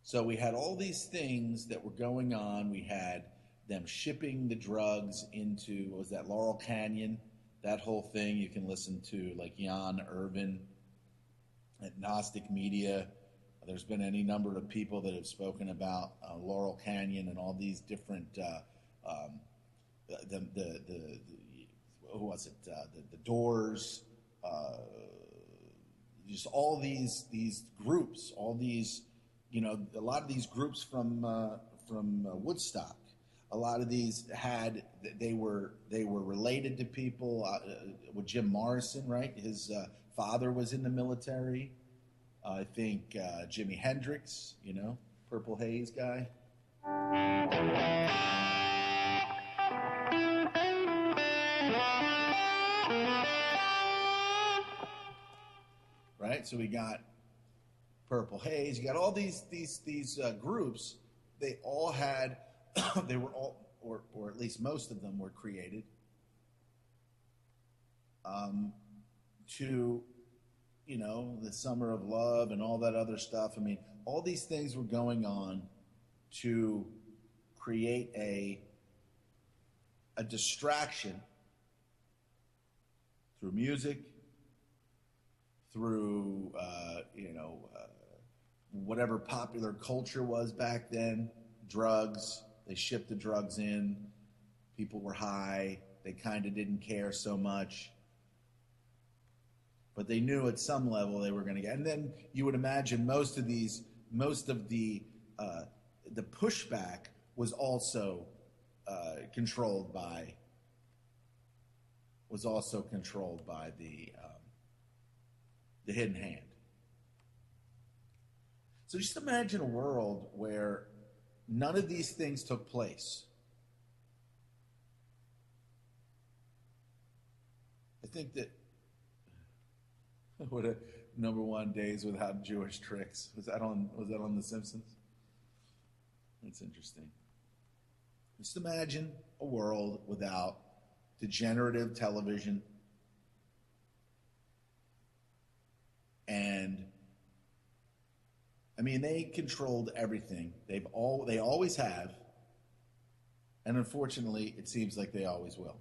So we had all these things that were going on. We had them shipping the drugs into, Laurel Canyon, that whole thing. You can listen to like Jan Irvin at Gnostic Media. There's been any number of people that have spoken about Laurel Canyon and all these different, the Doors, just all these groups, all these, a lot of these groups from Woodstock. A lot of these they were related to people with Jim Morrison, right? His father was in the military. I think Jimi Hendrix, Purple Haze guy. Right? So we got Purple Haze. You got all these groups. They all had, they were all, or at least most of them were created to, the Summer of Love and all that other stuff. I mean, all these things were going on to create a distraction through music, through, whatever popular culture was back then, drugs. They shipped the drugs in. People were high. They kind of didn't care so much. But they knew at some level they were going to get. And then you would imagine most of the pushback was also controlled by the hidden hand. So just imagine a world where none of these things took place. think that what a number one days without Jewish tricks. Was that on The Simpsons? That's interesting. Just imagine a world without degenerative television and I mean they controlled everything. They always have, and unfortunately it seems like they always will.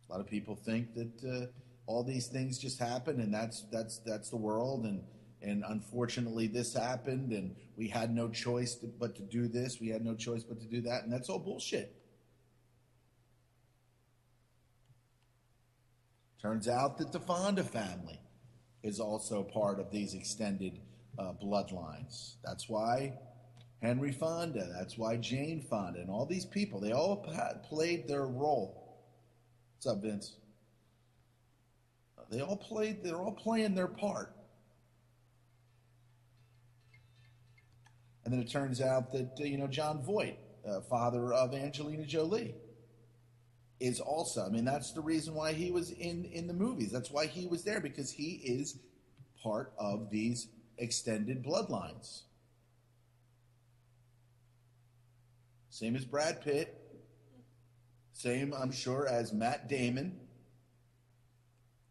A lot of people think that all these things just happen and that's the world and unfortunately this happened and we had no choice but to do this, we had no choice but to do that, and that's all bullshit. Turns out that the Fonda family is also part of these extended bloodlines. That's why Henry Fonda, that's why Jane Fonda, and all these people, they all played their role. What's up, Vince? They're all playing their part. And then it turns out that, John Voight, father of Angelina Jolie, is also, I mean, that's the reason why he was in the movies. That's why he was there, because he is part of these extended bloodlines. Same as Brad Pitt. Same, I'm sure, as Matt Damon.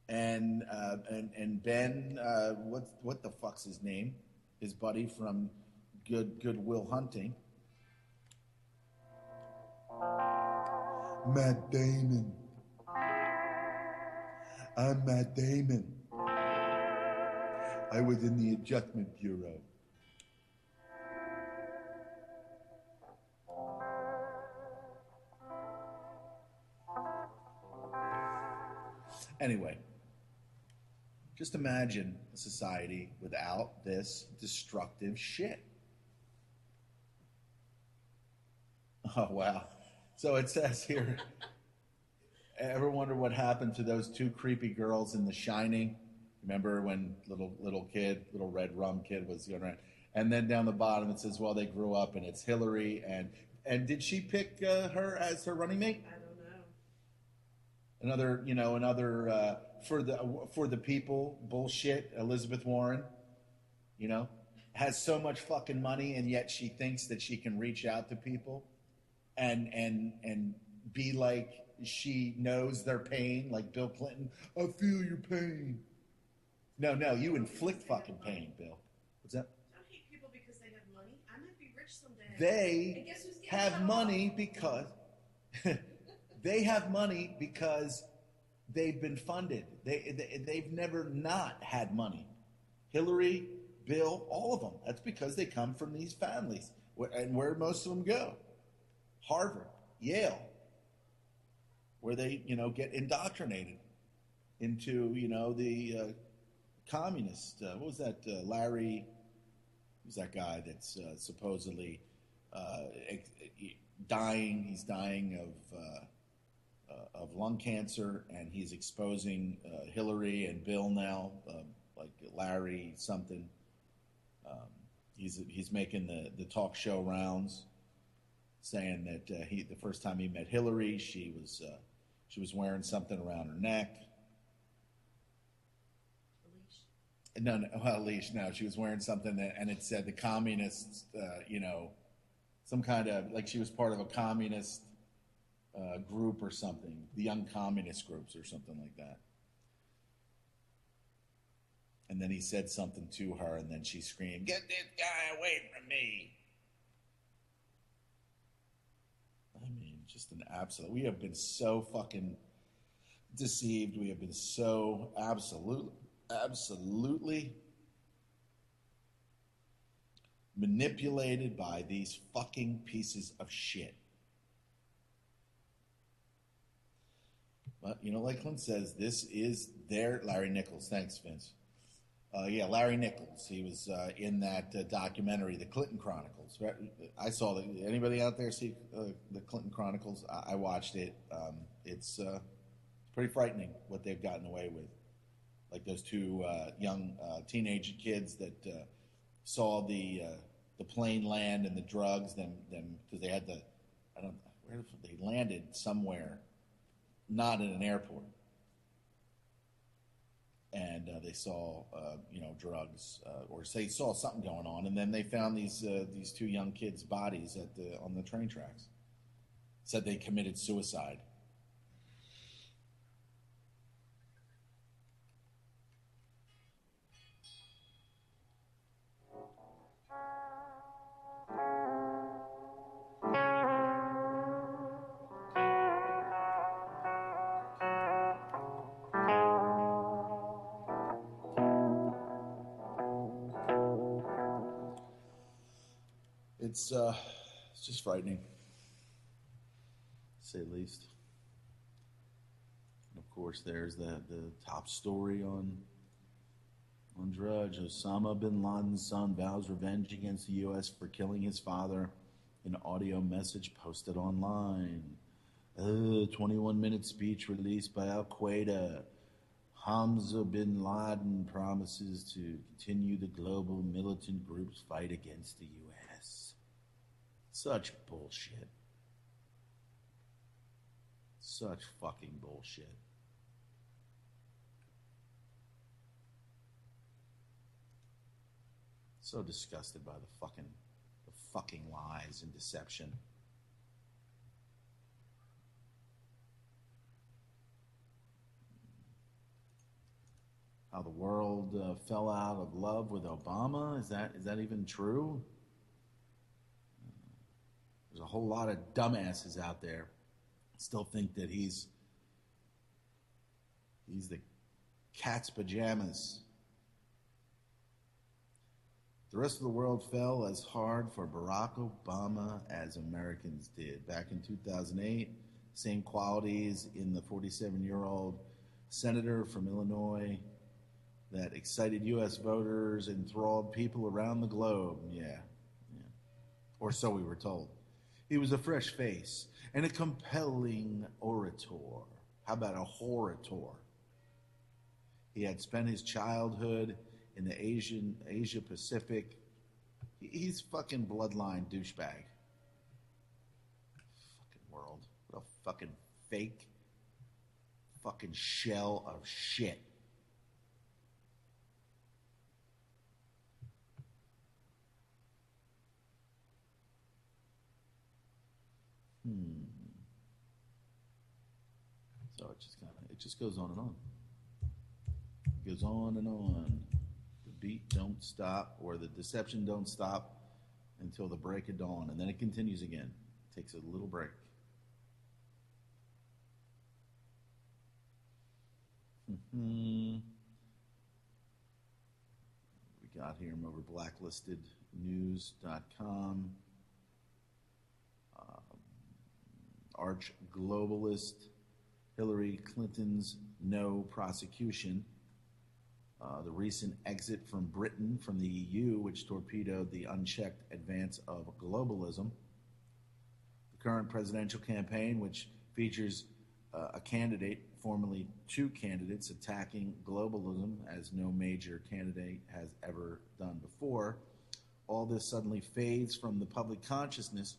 And Ben, what the fuck's his name? His buddy from Good Will Hunting. Matt Damon. I'm Matt Damon. I was in the Adjustment Bureau. Anyway, just imagine a society without this destructive shit. Oh, wow. So it says here, ever wonder what happened to those two creepy girls in The Shining? Remember when little red rum kid was going around? And then down the bottom it says, well, they grew up, and it's Hillary. And did she pick her as her running mate? I don't know. Another for the people bullshit. Elizabeth Warren, has so much fucking money, and yet she thinks that she can reach out to people and be like she knows their pain, like Bill Clinton. I feel your pain. No, you inflict fucking pain, Bill. What's that? Don't hate people because they have money. I might be rich someday. They And guess who's getting have cut money off? because they have money because they've been funded. They've never not had money. Hillary, Bill, all of them. That's because they come from these families. And where most of them go? Harvard, Yale, where they, get indoctrinated into, the communist. What was that? Larry, who's that guy that's supposedly dying? He's dying of lung cancer, and he's exposing Hillary and Bill now, like Larry something. He's making the talk show rounds, saying that the first time he met Hillary, she was wearing something around her neck. A leash. No, she was wearing something and it said the communists, some kind of, like she was part of a communist group or something, the Young Communist Groups or something like that. And then he said something to her, and then she screamed, "Get this guy away from me!" I mean, just an absolute. We have been so fucking deceived. We have been so absolutely manipulated by these fucking pieces of shit. But, like Clint says, this is their Larry Nichols. Thanks, Vince. Larry Nichols. He was in that documentary, The Clinton Chronicles. I saw that. Anybody out there see The Clinton Chronicles? I watched it. It's pretty frightening what they've gotten away with. Like those two young teenage kids that saw the plane land and the drugs, them because they had they landed somewhere, not in an airport. and they saw, drugs, or they saw something going on, and then they found these two young kids' bodies on the train tracks. Said they committed suicide. It's just frightening, to say the least. And of course, there's the top story on Drudge. Osama bin Laden's son vows revenge against the U.S. for killing his father. An audio message posted online. 21-minute speech released by Al Qaeda. Hamza bin Laden promises to continue the global militant group's fight against the U.S. Such bullshit. Such fucking bullshit. So disgusted by the fucking lies and deception. How the world fell out of love with Obama. Is that even true? There's a whole lot of dumbasses out there still think that he's the cat's pajamas. The rest of the world fell as hard for Barack Obama as Americans did. Back in 2008, same qualities in the 47-year-old senator from Illinois that excited U.S. voters, enthralled people around the globe. Yeah. Or so we were told. He was a fresh face and a compelling orator. How about a horator? He had spent his childhood in the Asia Pacific. He's fucking bloodline douchebag. Fucking world. What a fucking fake fucking shell of shit. So it just goes on and on. It goes on and on. The beat don't stop, or the deception don't stop until the break of dawn, and then it continues again. Takes a little break. We got here over blacklistednews.com. Arch globalist Hillary Clinton's no prosecution. The recent exit from Britain from the EU, which torpedoed the unchecked advance of globalism. The current presidential campaign, which features a candidate, formerly two candidates, attacking globalism as no major candidate has ever done before. All this suddenly fades from the public consciousness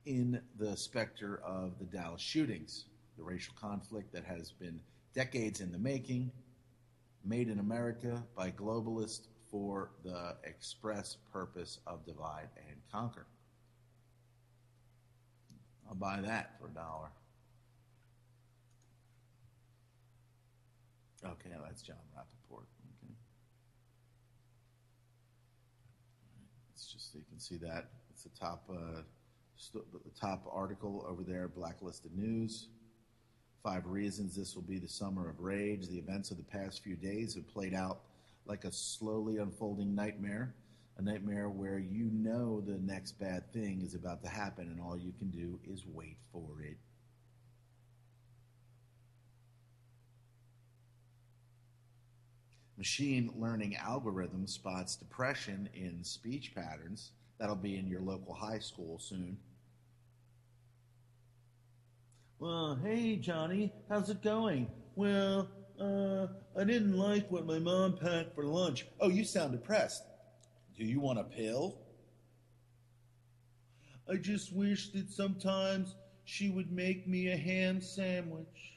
in the specter of the Dallas shootings, the racial conflict that has been decades in the making, made in America by globalists for the express purpose of divide and conquer. I'll buy that for $1. Okay, that's John Rappaport. Okay. It's just so you can see that. It's the top article over there, Blacklisted News. 5 reasons this will be the summer of rage. The events of the past few days have played out like a slowly unfolding nightmare, a nightmare where you know the next bad thing is about to happen and all you can do is wait for it. Machine learning algorithm spots depression in speech patterns. That'll be in your local high school soon. Well, hey, Johnny, how's it going? Well, I didn't like what my mom packed for lunch. Oh, you sound depressed. Do you want a pill? I just wish that sometimes she would make me a ham sandwich.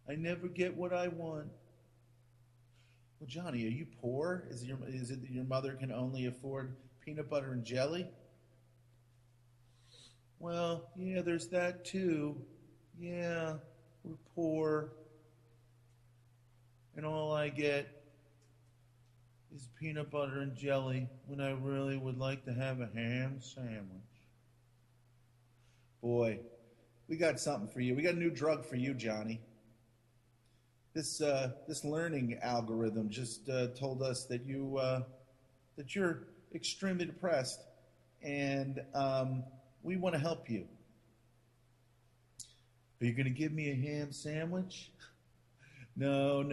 I never get what I want. Well, Johnny, are you poor? Is it that your mother can only afford peanut butter and jelly? Well, yeah, there's that too. Yeah, we're poor. And all I get is peanut butter and jelly when I really would like to have a ham sandwich. Boy, we got something for you. We got a new drug for you, Johnny. This learning algorithm just told us that you're extremely depressed, and we want to help you. Are you going to give me a ham sandwich? No.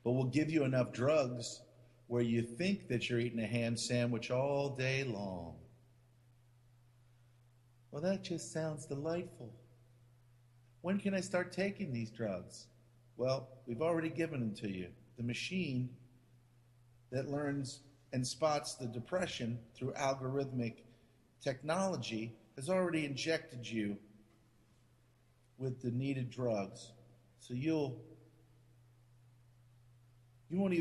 But we'll give you enough drugs where you think that you're eating a ham sandwich all day long. Well, that just sounds delightful. When can I start taking these drugs? Well, we've already given them to you. The machine that learns and spots the depression through algorithmic technology has already injected you with the needed drugs. So you won't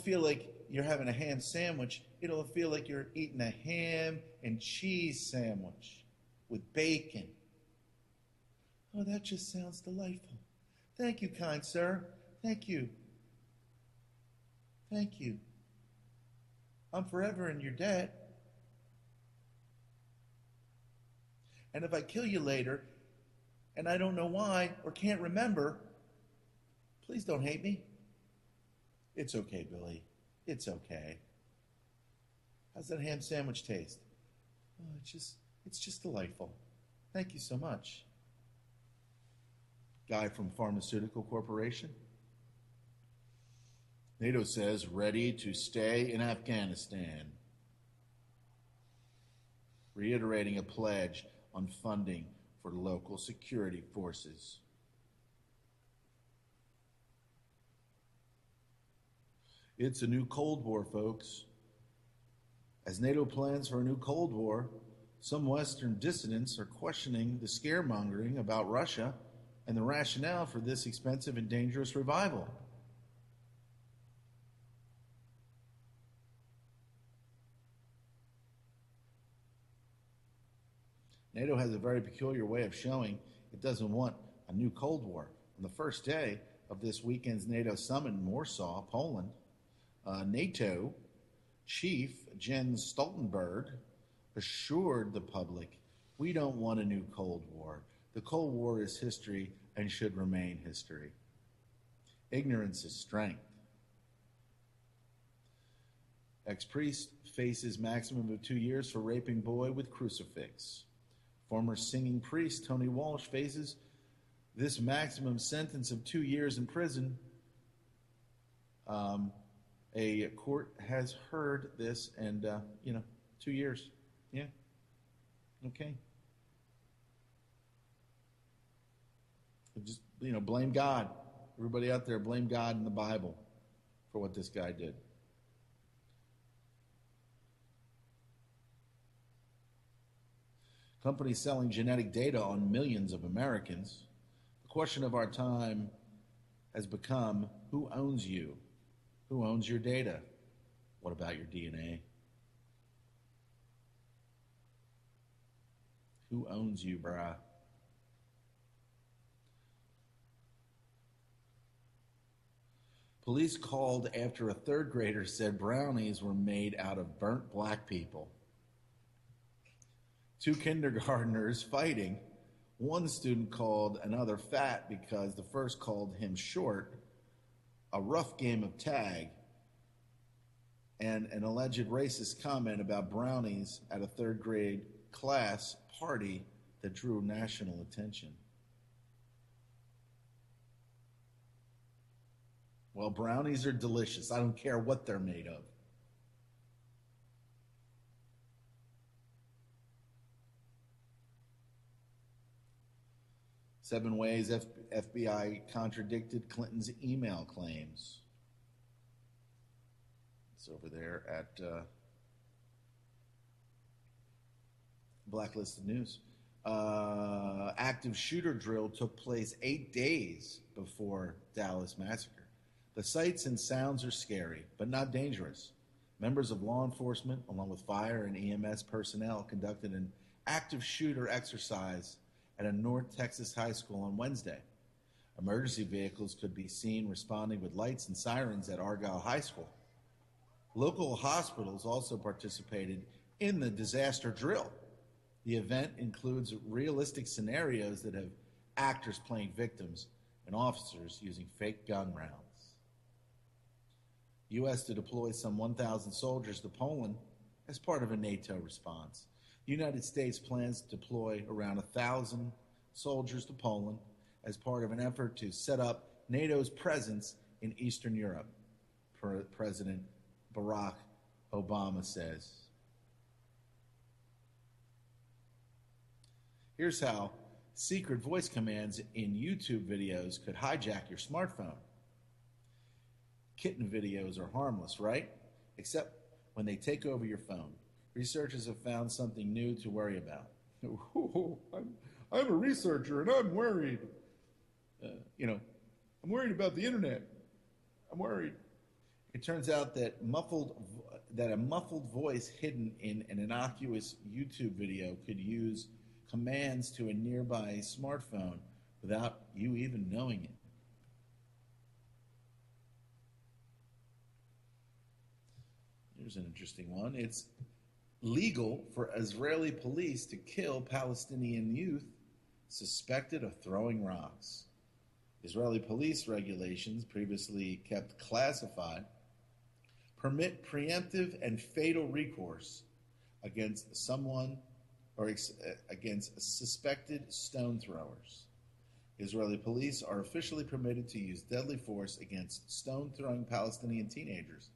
feel like you're having a ham sandwich. It'll feel like you're eating a ham and cheese sandwich with bacon. Oh, that just sounds delightful. Thank you, kind sir. Thank you. Thank you. I'm forever in your debt. And if I kill you later, and I don't know why or can't remember, please don't hate me. It's okay, Billy. It's okay. How's that ham sandwich taste? Oh, it's just delightful. Thank you so much. Guy from Pharmaceutical Corporation. NATO says ready to stay in Afghanistan. Reiterating a pledge on funding for local security forces. It's a new Cold War, folks. As NATO plans for a new Cold War, some Western dissidents are questioning the scaremongering about Russia and the rationale for this expensive and dangerous revival. NATO has a very peculiar way of showing it doesn't want a new Cold War. On the first day of this weekend's NATO summit in Warsaw, Poland, NATO Chief Jens Stoltenberg assured the public, we don't want a new Cold War. The Cold War is history and should remain history. Ignorance is strength. Ex-priest faces maximum of 2 years for raping boy with crucifix. Former singing priest Tony Walsh faces this maximum sentence of 2 years in prison. A court has heard this, and 2 years. Yeah. Okay. Just blame God. Everybody out there, blame God in the Bible for what this guy did. Companies selling genetic data on millions of Americans. The question of our time has become, who owns you? Who owns your data? What about your DNA? Who owns you, brah? Police called after a third grader said brownies were made out of burnt black people. 2 kindergartners fighting. One student called another fat because the first called him short. A rough game of tag. And an alleged racist comment about brownies at a third grade class party that drew national attention. Well, brownies are delicious. I don't care what they're made of. Seven ways FBI contradicted Clinton's email claims. It's over there at Blacklisted News. Active active shooter drill took place 8 days before Dallas massacre. The sights and sounds are scary, but not dangerous. Members of law enforcement, along with fire and EMS personnel, conducted an active shooter exercise at a North Texas high school on Wednesday. Emergency vehicles could be seen responding with lights and sirens at Argyle High School. Local hospitals also participated in the disaster drill. The event includes realistic scenarios that have actors playing victims and officers using fake gun rounds. U.S. to deploy some 1,000 soldiers to Poland as part of a NATO response. The United States plans to deploy around 1,000 soldiers to Poland as part of an effort to set up NATO's presence in Eastern Europe, President Barack Obama says. Here's how secret voice commands in YouTube videos could hijack your smartphone. Kitten videos are harmless, right? Except when they take over your phone. Researchers have found something new to worry about. I'm a researcher and I'm worried. I'm worried about the internet. I'm worried. It turns out that a muffled voice hidden in an innocuous YouTube video could use commands to a nearby smartphone without you even knowing it. Here's an interesting one. It's legal for Israeli police to kill Palestinian youth suspected of throwing rocks. Israeli police regulations, previously kept classified, permit preemptive and fatal recourse against someone or against suspected stone throwers. Israeli police are officially permitted to use deadly force against stone-throwing Palestinian teenagers,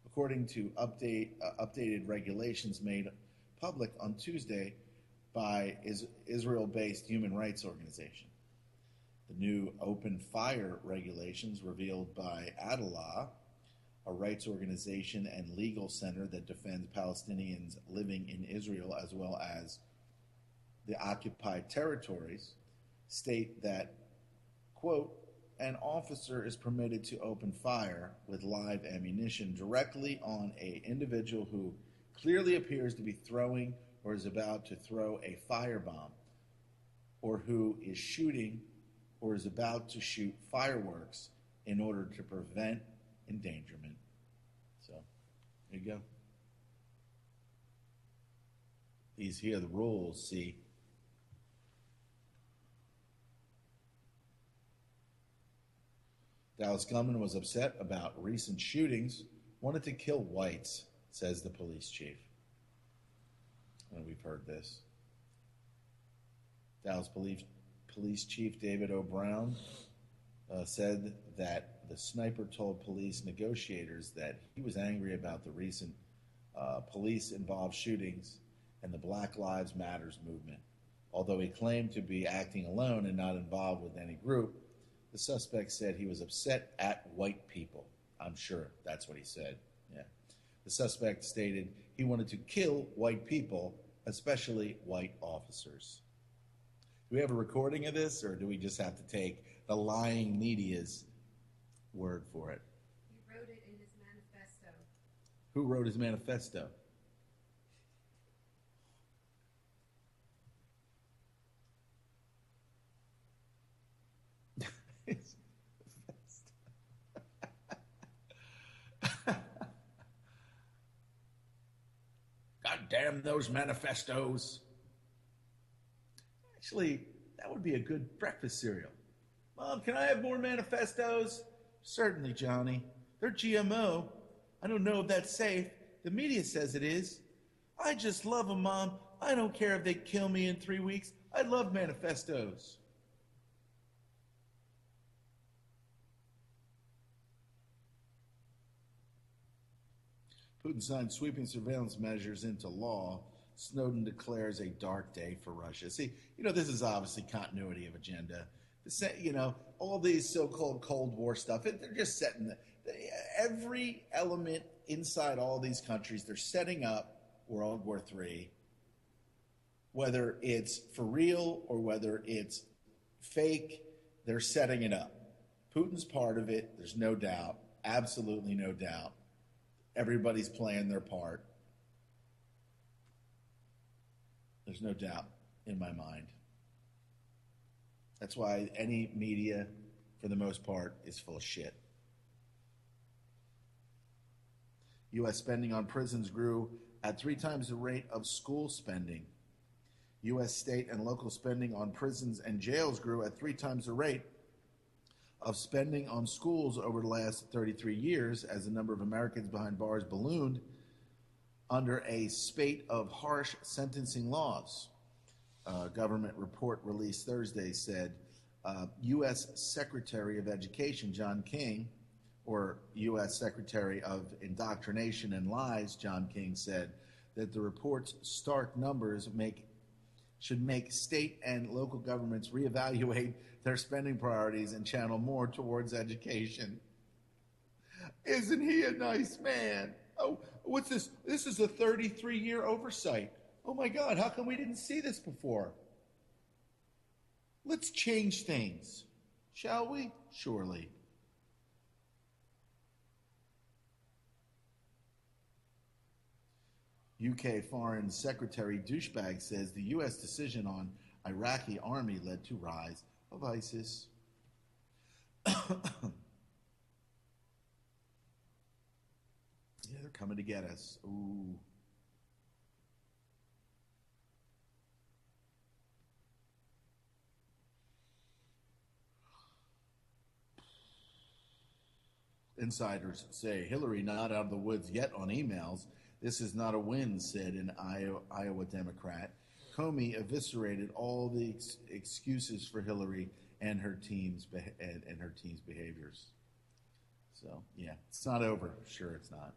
according to updated regulations made public on Tuesday by Israel-based human rights organization. The new open fire regulations revealed by Adalah, a rights organization and legal center that defends Palestinians living in Israel as well as the occupied territories, state that, quote, an officer is permitted to open fire with live ammunition directly on an individual who clearly appears to be throwing or is about to throw a firebomb, or who is shooting or is about to shoot fireworks in order to prevent endangerment. So, there you go. These here are the rules, see. Dallas gunman was upset about recent shootings, wanted to kill whites, says the police chief. And we've heard this. Dallas Police Chief David O'Brown said that the sniper told police negotiators that he was angry about the recent police-involved shootings and the Black Lives Matters movement. Although he claimed to be acting alone and not involved with any group, the suspect said he was upset at white people. I'm sure that's what he said. Yeah. The suspect stated he wanted to kill white people, especially white officers. Do we have a recording of this, or do we just have to take the lying media's word for it? He wrote it in his manifesto. Who wrote his manifesto? God damn those manifestos. Actually, that would be a good breakfast cereal. Mom, can I have more manifestos? Certainly, Johnny. They're GMO. I don't know if that's safe. The media says it is. I just love them, Mom. I don't care if they kill me in 3 weeks. I love manifestos. Putin signed sweeping surveillance measures into law. Snowden declares a dark day for Russia. See, this is obviously continuity of agenda. All these so-called Cold War stuff, they're just setting every element inside all these countries. They're setting up World War III Whether it's for real or whether it's fake, they're setting it up. Putin's part of it, there's no doubt, absolutely no doubt. Everybody's playing their part. There's no doubt in my mind. That's why any media, for the most part, is full of shit. U.S. spending on prisons grew at 3 times the rate of school spending. U.S. state and local spending on prisons and jails grew at 3 times the rate of spending on schools over the last 33 years as the number of Americans behind bars ballooned under a spate of harsh sentencing laws. A government report released Thursday said U.S. Secretary of Education John King, or U.S. Secretary of Indoctrination and Lies John King, said that the report's stark numbers should make state and local governments reevaluate their spending priorities and channel more towards education. Isn't he a nice man? Oh, what's this? This is a 33-year oversight. Oh my God, how come we didn't see this before? Let's change things, shall we? Surely. UK Foreign Secretary douchebag says the U.S. decision on Iraqi army led to rise of ISIS. Yeah, they're coming to get us. Ooh. Insiders say Hillary not out of the woods yet on emails. This is not a win, said an Iowa Democrat. Comey eviscerated all the excuses for Hillary and her team's behaviors. So yeah, it's not over. Sure, it's not.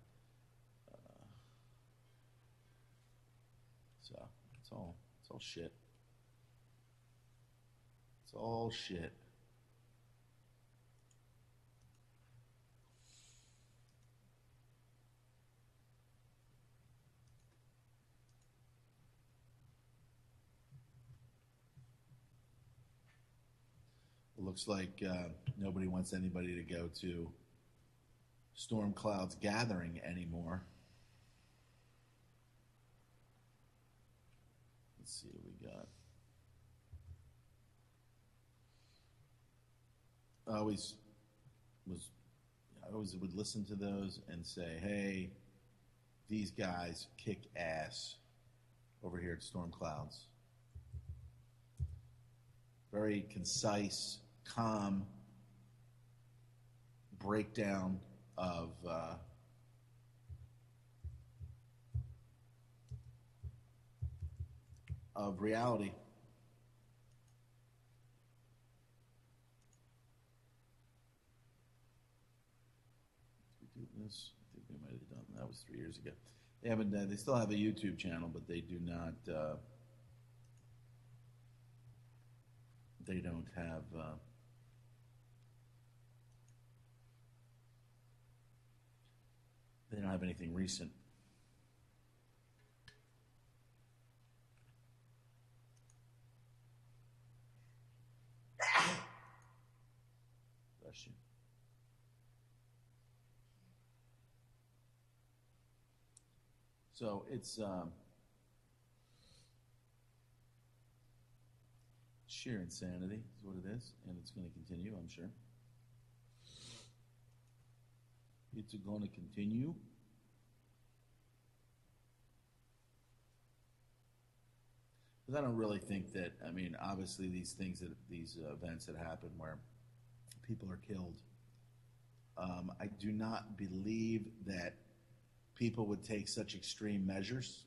So it's all shit. It's all shit. It looks like nobody wants anybody to go to Storm Cloud's gathering anymore. Let's see what we got. I always would listen to those and say, hey, these guys kick ass over here at Storm Clouds. Very concise, calm breakdown of reality. Did we do this? I think we might have done that. Was 3 years ago. They haven't. They still have a YouTube channel, but they do not. They don't have. They don't have anything recent. Bless you. So it's sheer insanity is what it is, and it's going to continue, I'm sure. It's going to continue. Because I don't really think that, I mean, obviously these events that happen where people are killed, I do not believe that people would take such extreme measures.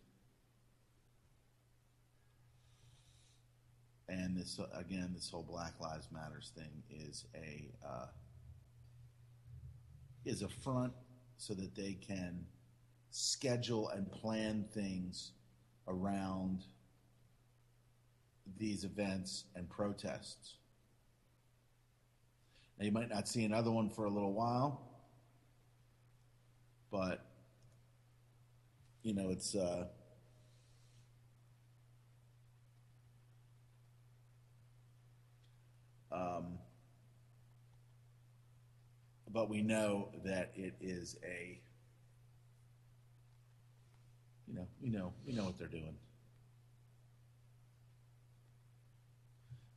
And this, again, this whole Black Lives Matters thing is a front so that they can schedule and plan things around these events and protests. Now, you might not see another one for a little while, but, you know, it's but we know that it is a, we know what they're doing.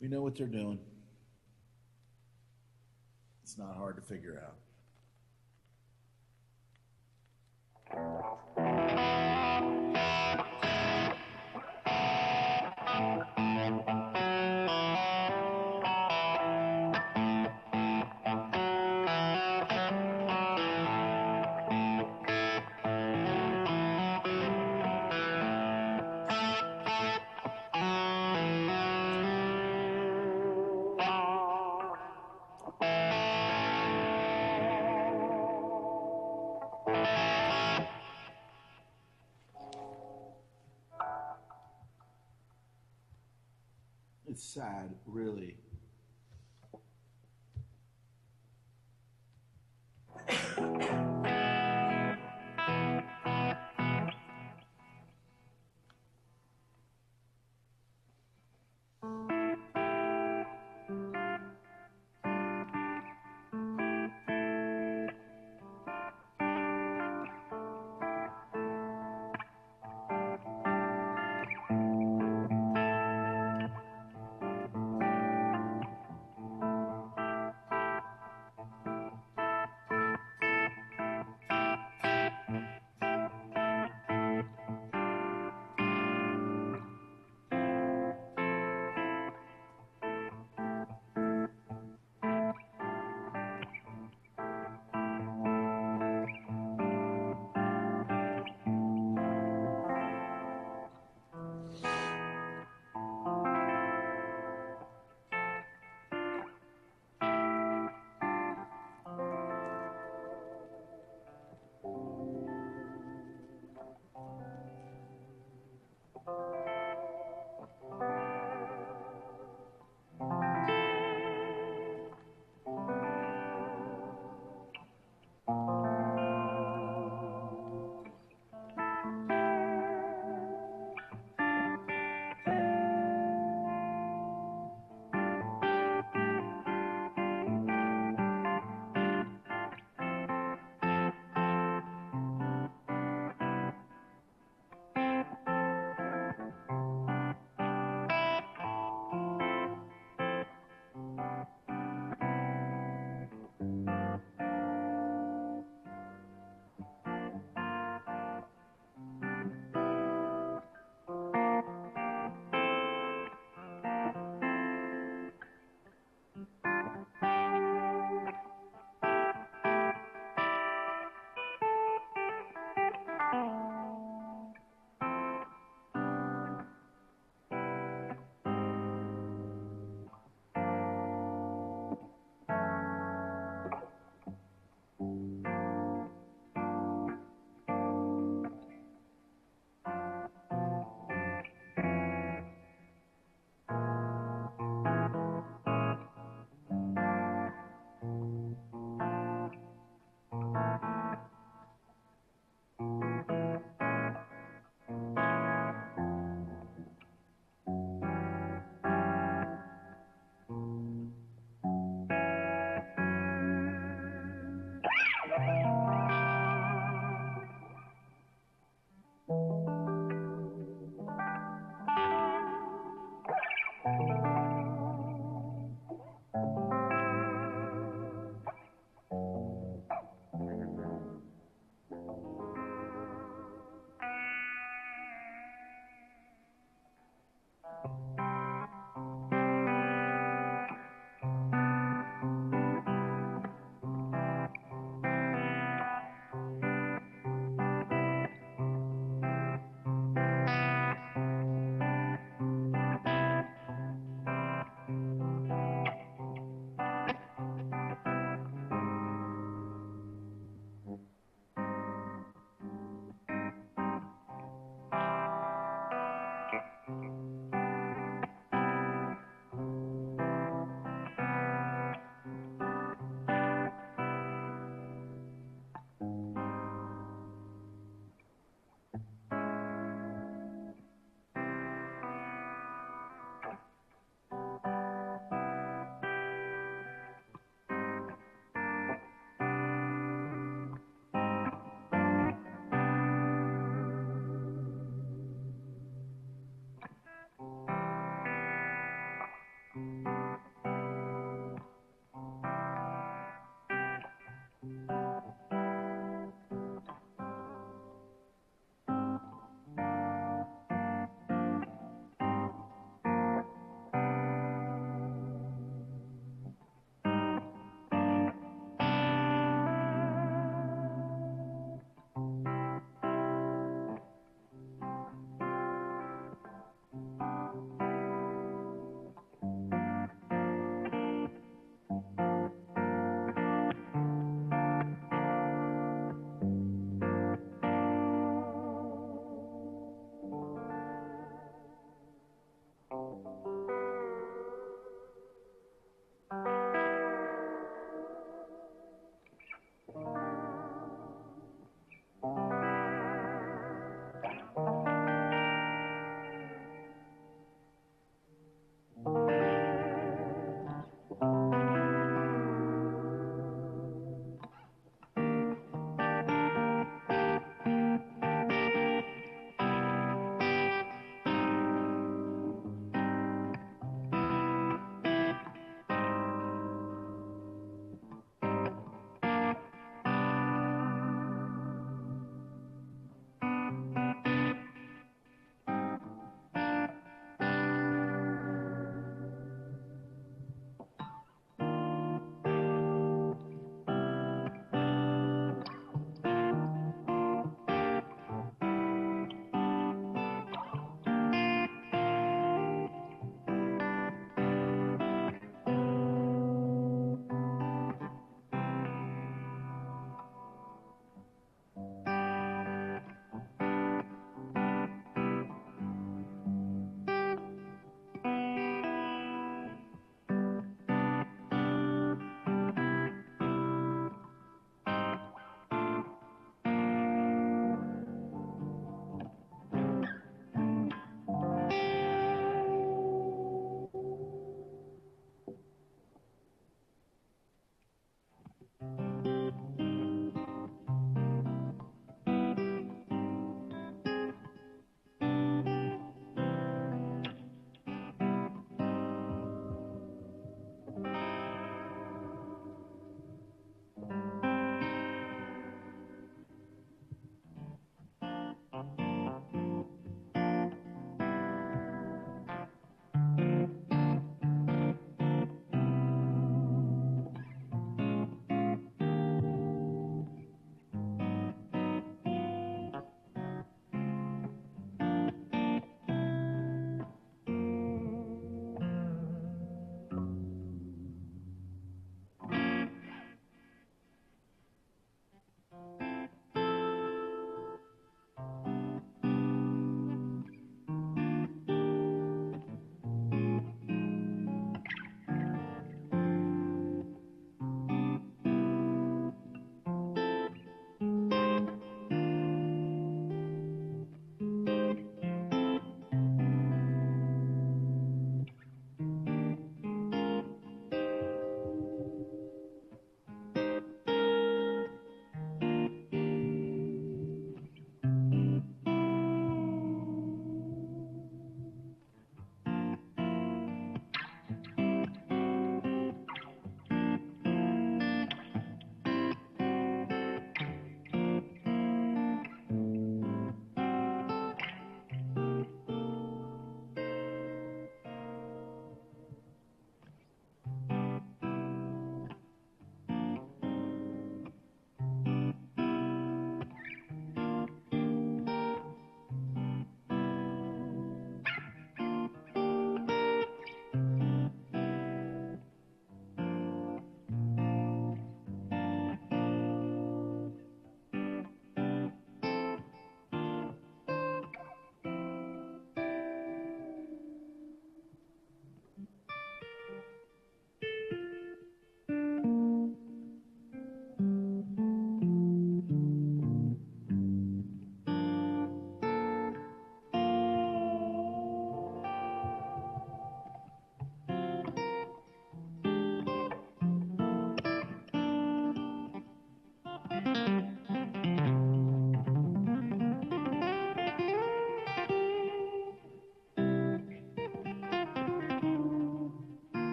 We know what they're doing. It's not hard to figure out. It's sad, really.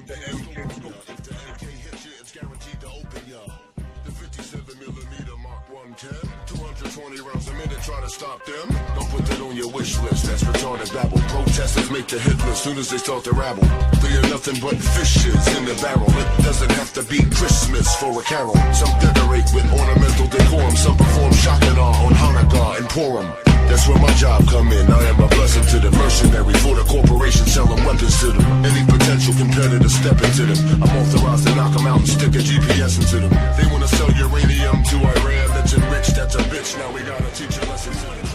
the M. If the M can't hit you, it's guaranteed to open ya. The 57mm Mark 110, 220 rounds a minute, try to stop them. Don't put that on your wish list, that's retarded babble. Protesters make the hit list soon as they start to rabble. They are nothing but fishes in the barrel. It doesn't have to be Christmas for a carol. Some decorate with ornamental decorum, some perform Shakana on Hanukkah and Purim. That's where my job come in. I am a blessing to the mercenary for the corporation selling weapons to them. Any potential competitor step into them. I'm authorized to knock them out and stick a GPS into them. They wanna sell uranium to Iran that's enriched, that's a bitch. Now we gotta teach a lesson to them.